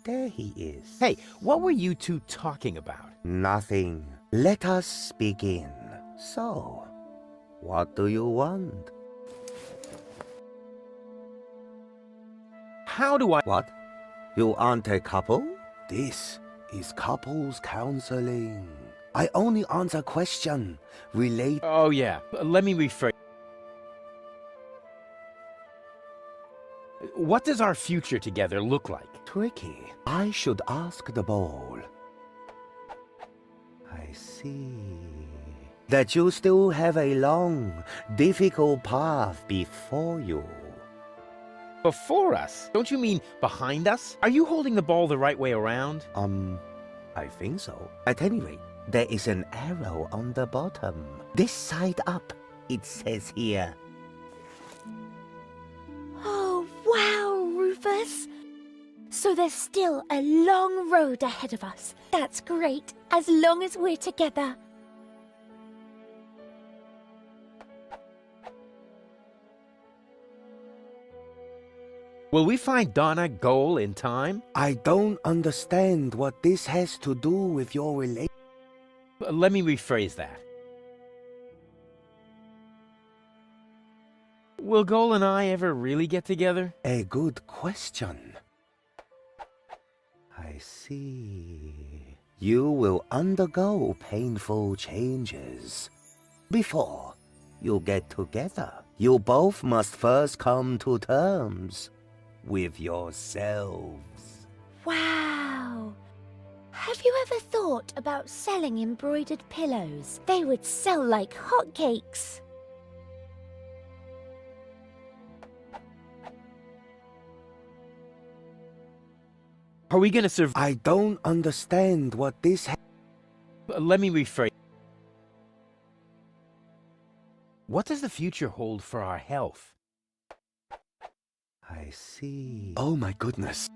there he is. Hey, what were you two talking about? Nothing. Let us begin. So, what do you want? How do I... What? You aren't a couple? This is couples counseling. I only answer question relate. Oh, yeah. Let me rephrase. What does our future together look like? Tricky. I should ask the bowl. I see. That you still have a long, difficult path before you. Before us? Don't you mean behind us? Are you holding the ball the right way around? I think so. At any rate, there is an arrow on the bottom. This side up, it says here. Oh, wow, Rufus. So there's still a long road ahead of us. That's great, as long as we're together. Will we find Donna Goal in time? I don't understand what this has to do with your relation. Let me rephrase that. Will Goal and I ever really get together? A good question. I see. You will undergo painful changes. Before you get together, you both must first come to terms with yourselves. Wow. Have you ever thought about selling embroidered pillows? They would sell like hotcakes. Are we gonna survive? I don't understand what this Let me rephrase. What does the future hold for our health? I see. Oh my goodness.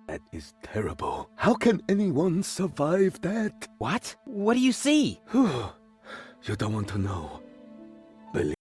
That is terrible. How can anyone survive that? What? What do you see? You don't want to know. Believe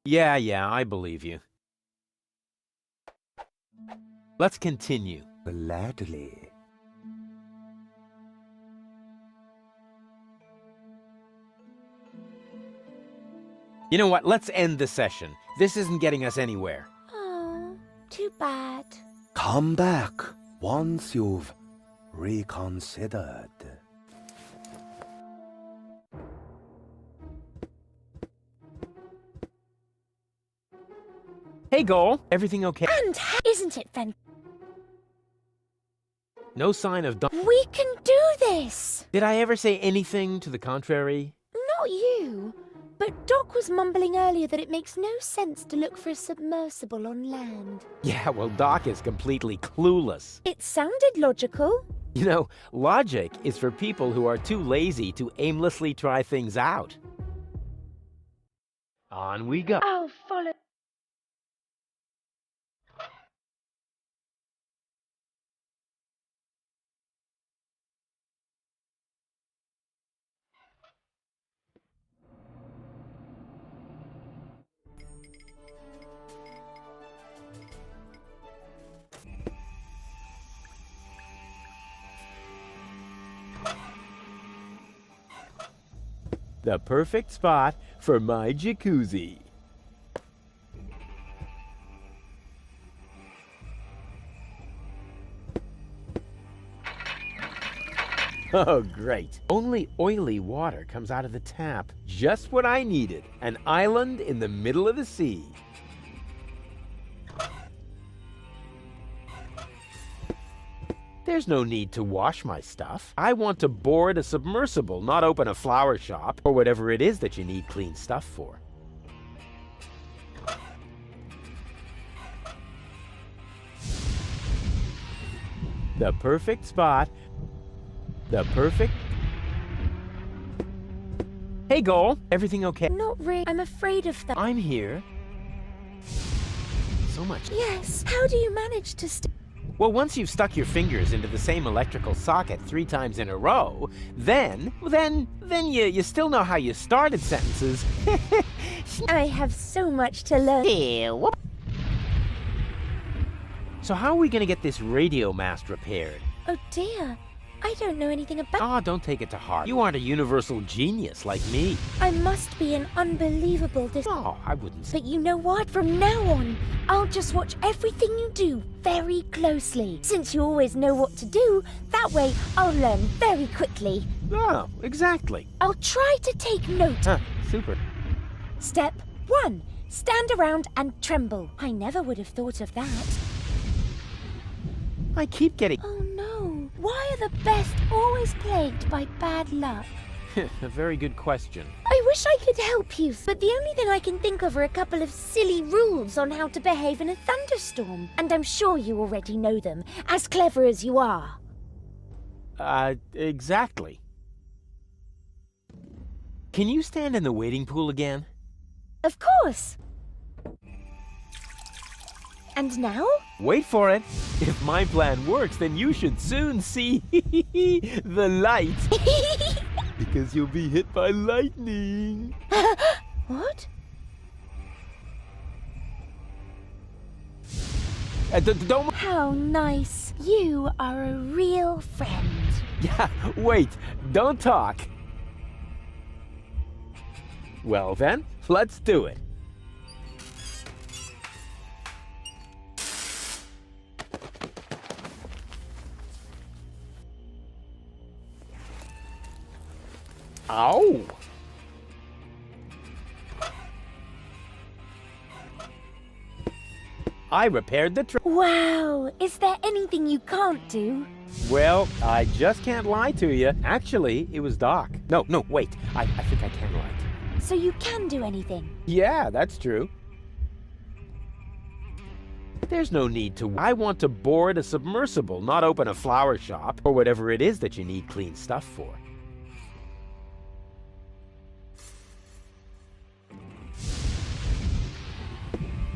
Yeah, I believe you. Let's continue. Gladly. You know what? Let's end the session. This isn't getting us anywhere. Oh, too bad. Come back once you've reconsidered. Hey, Goal. Everything okay? And isn't it fantastic? No sign of... We can do this! Did I ever say anything to the contrary? Not you. But Doc was mumbling earlier that it makes no sense to look for a submersible on land. Yeah, well, Doc is completely clueless. It sounded logical. You know, logic is for people who are too lazy to aimlessly try things out. On we go. I'll follow. The perfect spot for my jacuzzi. Oh, great. Only oily water comes out of the tap. Just what I needed. An island in the middle of the sea. There's no need to wash my stuff. I want to board a submersible, not open a flower shop, or whatever it is that you need clean stuff for. The perfect spot. The perfect... Hey, Goal. Everything okay? Not really. I'm afraid of that. I'm here. So much... Yes. How do you manage to stay? Well, once you've stuck your fingers into the same electrical socket 3 times in a row, then you still know how you started sentences. I have so much to learn. So how are we going to get this radio mast repaired? Oh dear. I don't know anything about... Oh, don't take it to heart. You aren't a universal genius like me. I must be an unbelievable Oh, I wouldn't say... But you know what? From now on, I'll just watch everything you do very closely. Since you always know what to do, that way I'll learn very quickly. Oh, exactly. I'll try to take note. Huh, super. Step 1. Stand around and tremble. I never would have thought of that. I keep getting... Oh no. Why are the best always plagued by bad luck? A very good question. I wish I could help you, but the only thing I can think of are a couple of silly rules on how to behave in a thunderstorm. And I'm sure you already know them, as clever as you are. Exactly. Can you stand in the wading pool again? Of course. And now? Wait for it. If my plan works, then you should soon see the light. Because you'll be hit by lightning. What? Don't... How nice. You are a real friend. Yeah, wait. Don't talk. Well then, let's do it. Ow! I repaired the Wow! Is there anything you can't do? Well, I just can't lie to you. Actually, it was Doc. No, wait. I think I can lie to you. So you can do anything? Yeah, that's true. There's no need to... I want to board a submersible, not open a flower shop, or whatever it is that you need clean stuff for.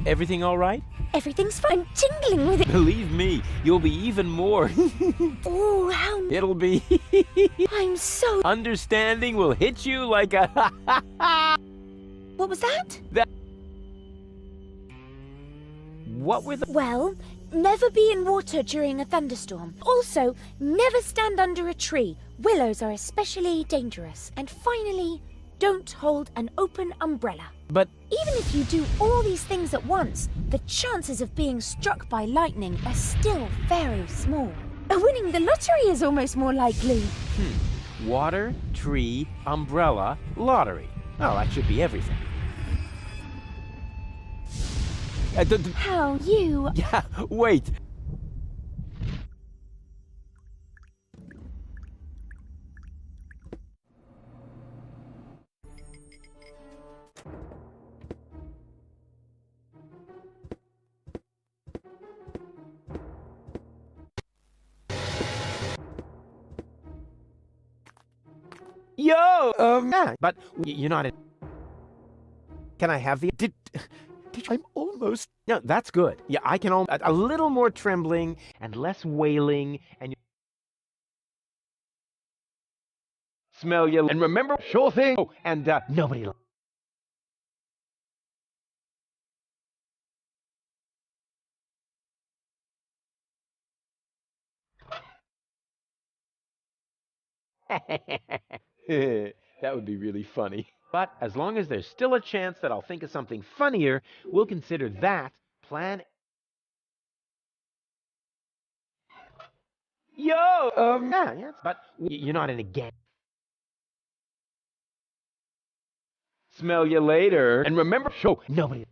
Everything all right? Everything's fine. I'm tingling with it. Believe me, you'll be even more. Oh, how... It'll be... I'm so... Understanding will hit you like a... What was that? what were the... Well, never be in water during a thunderstorm. Also, never stand under a tree. Willows are especially dangerous. And finally, don't hold an open umbrella. But... Even if you do all these things at once, the chances of being struck by lightning are still very small. Winning the lottery is almost more likely. Water, tree, umbrella, lottery. Well, that should be everything. How you... Yeah, wait. Yo! Yeah, but you're not in... Can I have the... Did I'm almost... No, that's good. Yeah, I can almost... A little more trembling and less wailing and... Smell you... And remember... Sure thing. Oh, and nobody... That would be really funny. But as long as there's still a chance that I'll think of something funnier, we'll consider that plan... Yo! Yeah, but you're not in a gang. Smell you later. And remember... Show nobody...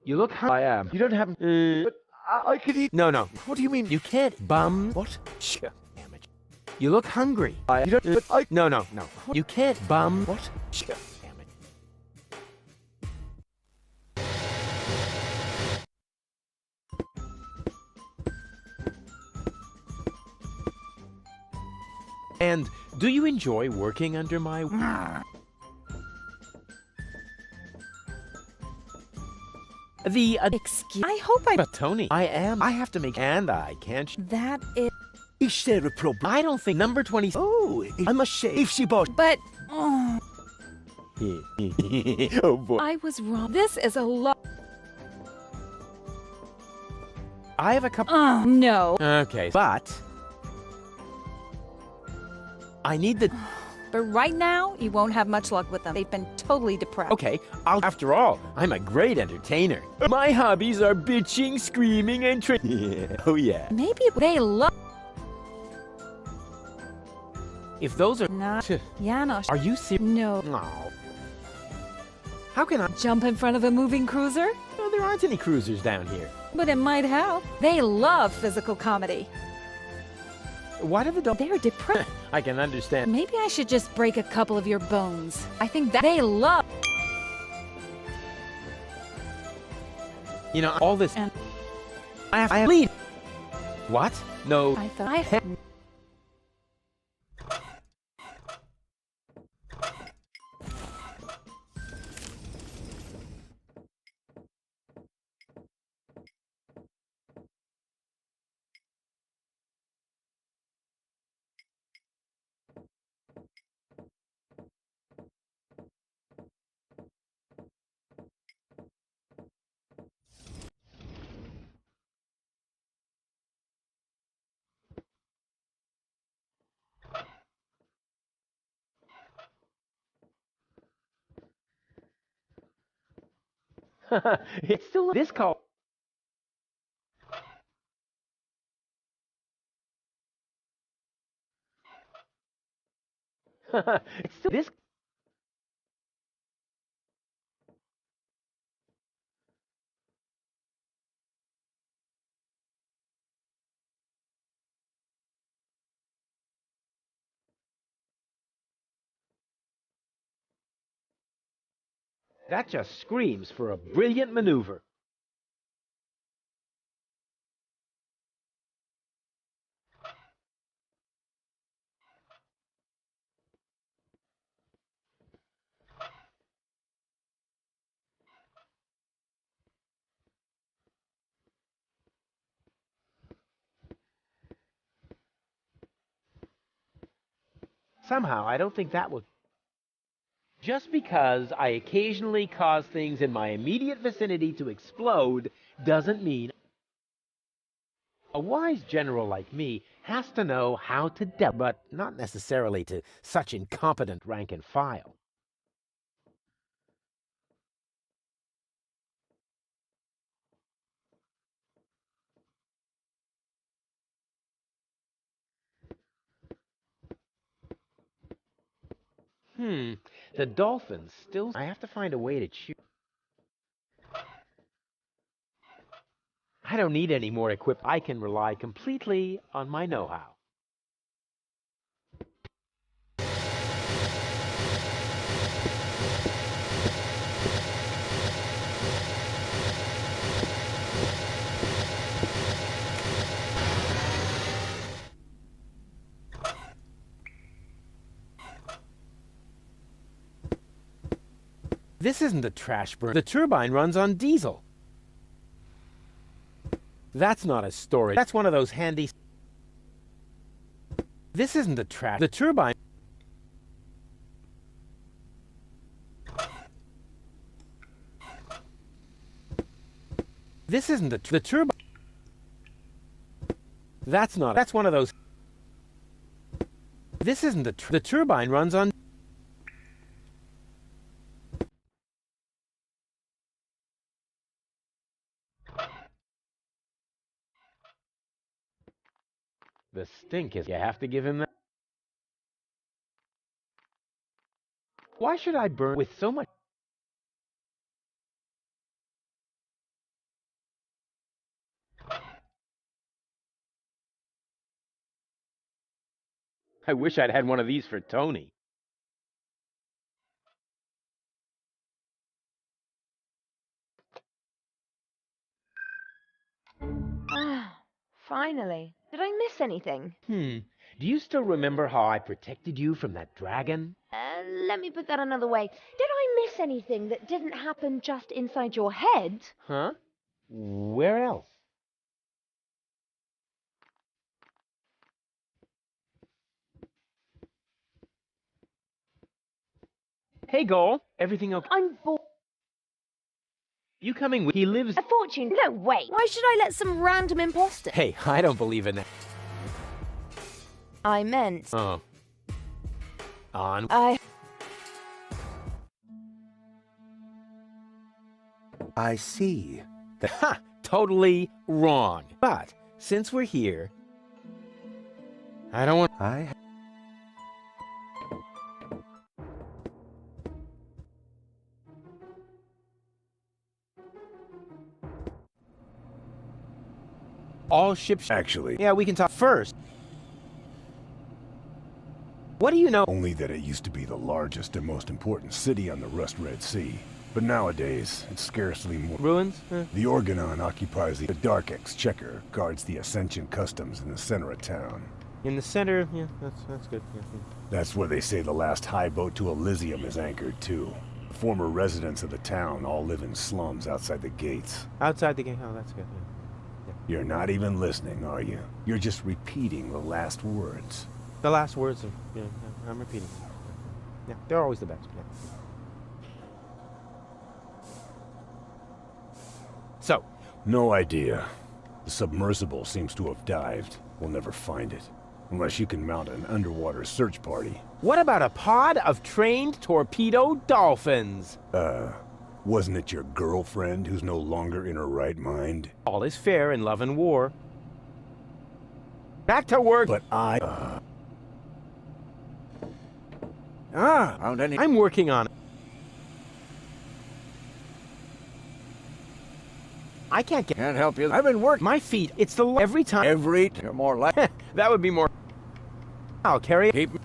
You look hungry. I am. You don't have... but I could eat... No. What do you mean? You can't bum... What? Damn it. You look hungry. You don't... but I... No. You can't bum... What? Damn it. And do you enjoy working under my... Excuse... I hope I... But Tony, I have to make... And I can't... That is... Is there a problem? I don't think number 20... Oh, I must say, if she bought... But... Oh, Oh boy. I was wrong. This is a lot... I have a couple... no. Okay, but... I need the... But right now, you won't have much luck with them. They've been totally depressed. Okay, after all, I'm a great entertainer. My hobbies are bitching, screaming, and Oh yeah. Maybe they love... If those are... Not... Janosch. Are you serious? No. No. How can I... Jump in front of a moving cruiser? No, there aren't any cruisers down here. But it might help. They love physical comedy. Why do the dogs... They're depressed. I can understand. Maybe I should just break a couple of your bones. I think that they love... You know, all this... And... I have to lead. What? No. I thought I had... It's still this call. It's still this. That just screams for a brilliant maneuver. Somehow, I don't think that will... Just because I occasionally cause things in my immediate vicinity to explode doesn't mean a wise general like me has to know how to deal, but not necessarily to such incompetent rank and file. The dolphins still... I have to find a way to choose. I don't need any more equipment. I can rely completely on my know-how. This isn't a trash burn. The turbine runs on diesel. That's not a storage. That's one of those handy... This isn't a trash... The turbine... This isn't a... The turbine... That's not... That's one of those... This isn't a... The turbine runs on... The stink is... You have to give him that... Why should I burn with so much... I wish I'd had one of these for Tony. Ah, finally. Did I miss anything? Do you still remember how I protected you from that dragon? Let me put that another way. Did I miss anything that didn't happen just inside your head? Huh? Where else? Hey, Goal. Everything okay? I'm bored. You coming with... He lives... A fortune. No, wait. Why should I let some random imposter... Hey, I don't believe in that. I meant... Oh. On. I see. Ha! Totally wrong. But, since we're here... I don't want... All ships... Actually... Yeah, we can talk first. What do you know? Only that it used to be the largest and most important city on the Rust Red Sea. But nowadays, it's scarcely more... Ruins? The Organon occupies the Dark Exchequer, guards the Ascension Customs in the center of town. In the center? Yeah, that's good. Yeah. That's where they say the last high boat to Elysium is anchored, too. The former residents of the town all live in slums outside the gates. Outside the gate? Oh, that's good. Yeah. You're not even listening, are you? You're just repeating the last words. The last words are... Yeah, I'm repeating. Yeah, they're always the best. Yeah. So? No idea. The submersible seems to have dived. We'll never find it. Unless you can mount an underwater search party. What about a pod of trained torpedo dolphins? Wasn't it your girlfriend who's no longer in her right mind? All is fair in love and war. Back to work! But I'm working on it. I can't help you. I've been working. My feet, it's the... Every time... You're more like... That would be more... I'll carry it. Keep...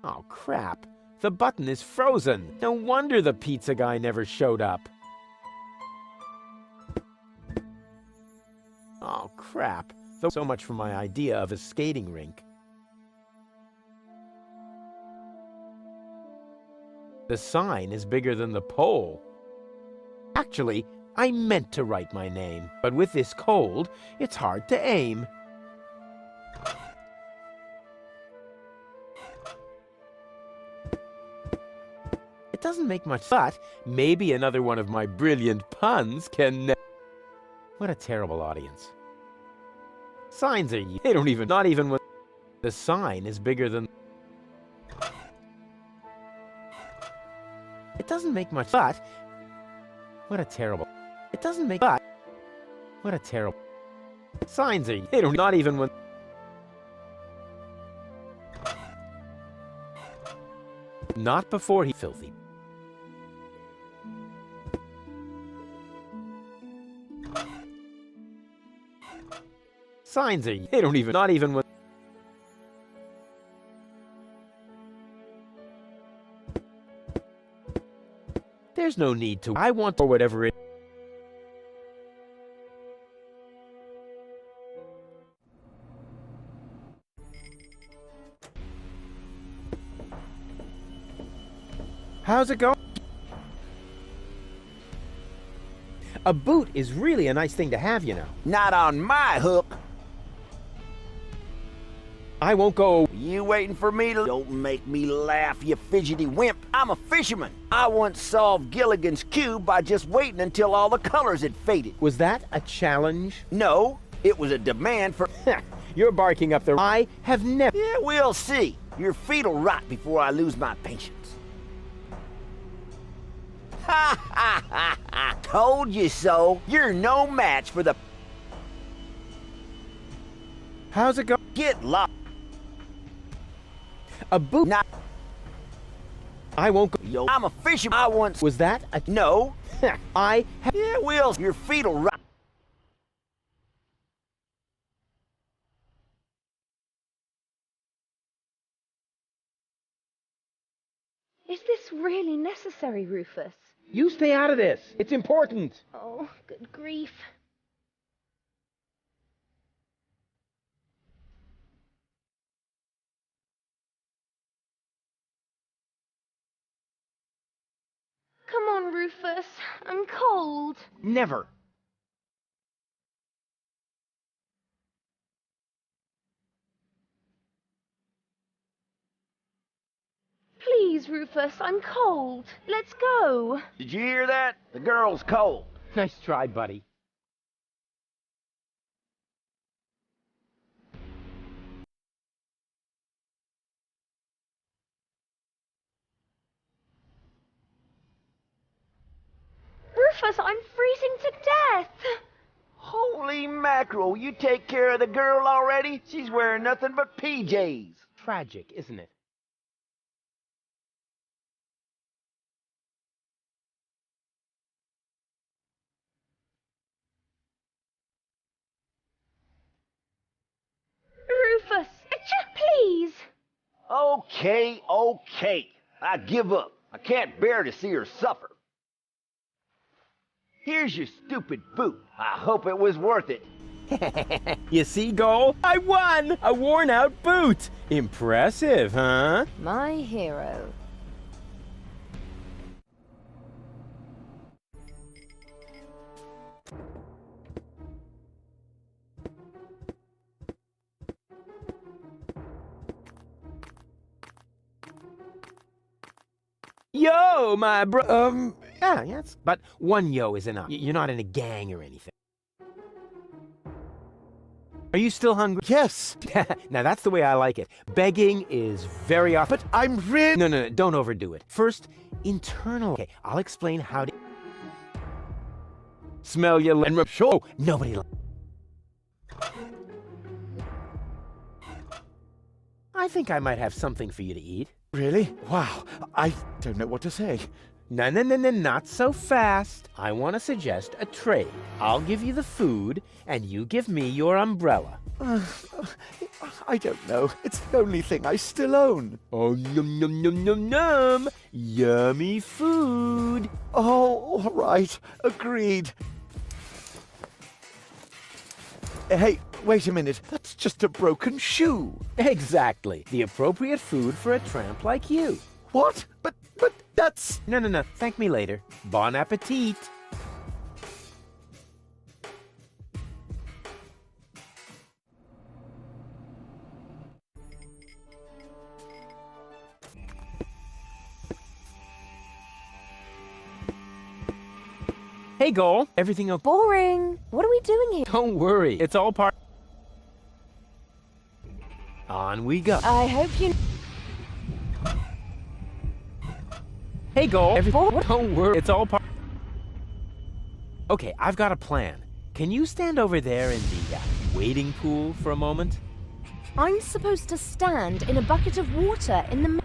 Oh, crap. The button is frozen. No wonder the pizza guy never showed up. Oh, crap. So much for my idea of a skating rink. The sign is bigger than the pole. Actually, I meant to write my name, but with this cold, it's hard to aim. It doesn't make much, but maybe another one of my brilliant puns can... What a terrible audience. Signs are... They don't even... Not even when... The sign is bigger than... It doesn't make much, but... What a terrible... It doesn't make... But... What a terrible... Signs are... They don't... Not even when... Not before he... Filthy. Signs are... They don't even... Not even when... There's no need to... I want... Or whatever it... How's it going? A boot is really a nice thing to have, you know. Not on my hook. I won't go... You waiting for me to... Don't make me laugh, you fidgety wimp. I'm a fisherman. I once solved Gilligan's Cube by just waiting until all the colors had faded. Was that a challenge? No, it was a demand for... You're barking up the... I have never... Yeah, we'll see. Your feet'll rot before I lose my patience. Ha ha ha ha! Told you so. You're no match for the... How's it going? Get lost. A boot... Not... I won't go... Yo, I'm a fisherman. I once... Was that a... No. I have... Yeah, Will. Your feet'll rot. Is this really necessary, Rufus? You stay out of this. It's important. Oh, good grief. Come on, Rufus. I'm cold. Never. Please, Rufus, I'm cold. Let's go. Did you hear that? The girl's cold. Nice try, buddy. Rufus, I'm freezing to death. Holy mackerel, you take care of the girl already? She's wearing nothing but PJs. Tragic, isn't it? Rufus, please. Okay, okay. I give up. I can't bear to see her suffer. Here's your stupid boot. I hope it was worth it. You see, Goal? I won! A worn-out boot! Impressive, huh? My hero. Yo, my bro... Yeah, yes. But one yo is enough. You're not in a gang or anything. Are you still hungry? Yes. Now, that's the way I like it. Begging is very often... But I'm really... No, don't overdo it. First, internal... Okay, I'll explain how to... Smell your... And sure. Oh, nobody... I think I might have something for you to eat. Really? Wow. I don't know what to say. No, not so fast. I want to suggest a trade. I'll give you the food, and you give me your umbrella. I don't know. It's the only thing I still own. Oh, num, num, num, num, num. Yummy food. Oh, all right. Agreed. Hey, wait a minute. That's just a broken shoe. Exactly. The appropriate food for a tramp like you. What? But That's... No. Thank me later. Bon appetit. Hey, Goal. Everything okay? Boring. What are we doing here? Don't worry. It's all part... On we go. I hope you... Hey, Goal. Don't worry. It's all part... Okay, I've got a plan. Can you stand over there in the waiting pool for a moment? I'm supposed to stand in a bucket of water in the...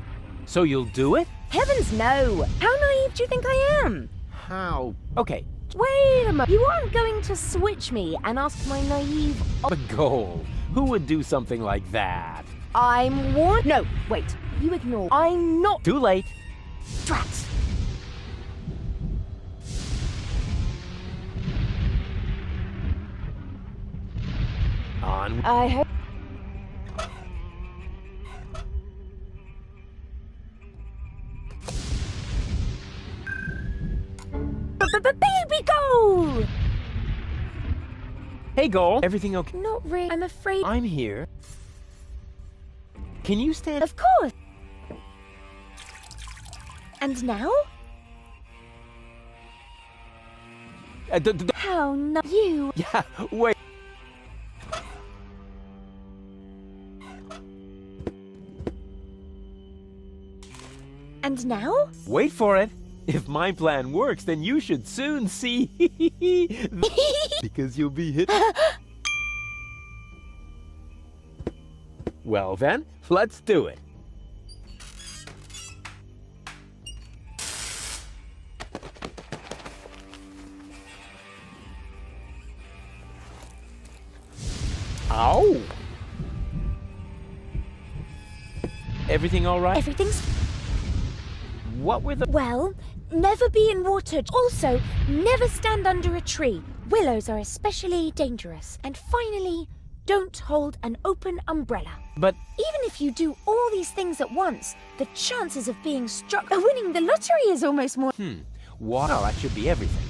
So you'll do it? Heavens no! How naive do you think I am? How? Okay. Wait a moment. You aren't going to switch me and ask my naive... A Goal. Who would do something like that? I'm warned... No, wait. You ignore... I'm not... Too late. Drat! On... I hope... Baby goal! Hey, Goal. Everything okay? Not really. I'm afraid... I'm here. Can you stand... Of course. And now? How no... You... Yeah, wait. And now? Wait for it. If my plan works, then you should soon see... because you'll be hit... Well then, let's do it. Ow! Everything all right? Everything's... What were the... Well, never be in water. Also, never stand under a tree. Willows are especially dangerous. And finally, don't hold an open umbrella. But... Even if you do all these things at once, the chances of being struck or winning the lottery is almost more... Wow, that should be everything.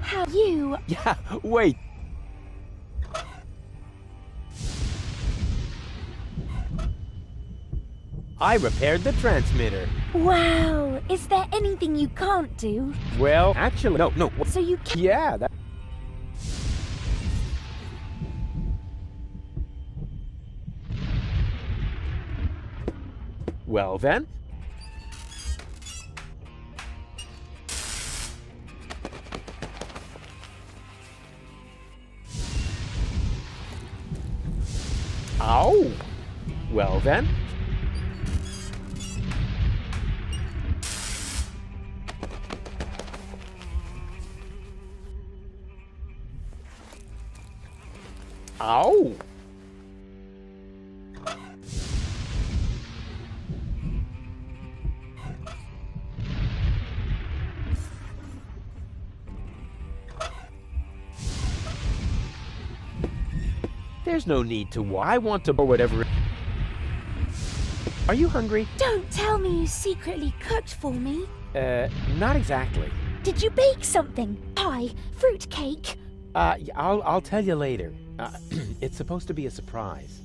How you... Yeah, wait. I repaired the transmitter. Wow, is there anything you can't do? Well, actually, no. So you can... Yeah, that... Well then. Ow! Well then. Ow! There's no need to... I want to... or whatever... Are you hungry? Don't tell me you secretly cooked for me. Not exactly. Did you bake something? Pie? Fruit cake? I'll tell you later. It's supposed to be a surprise.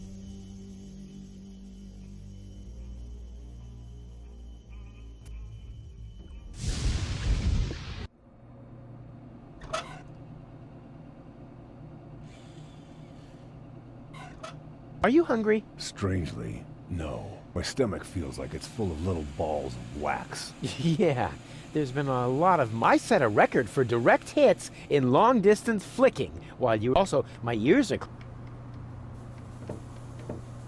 Are you hungry? Strangely, no. My stomach feels like it's full of little balls of wax. Yeah, there's been a lot of... I set a record for direct hits in long-distance flicking, while you... Also, my ears are...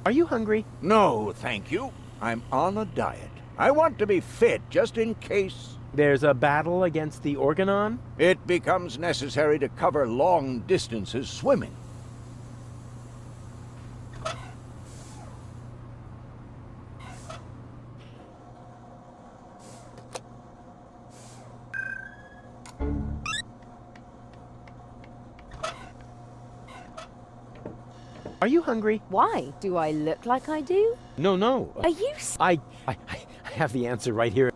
Are you hungry? No, thank you. I'm on a diet. I want to be fit just in case... There's a battle against the Organon? It becomes necessary to cover long distances swimming. Are you hungry? Why? Do I look like I do? No, no. Are you I have the answer right here.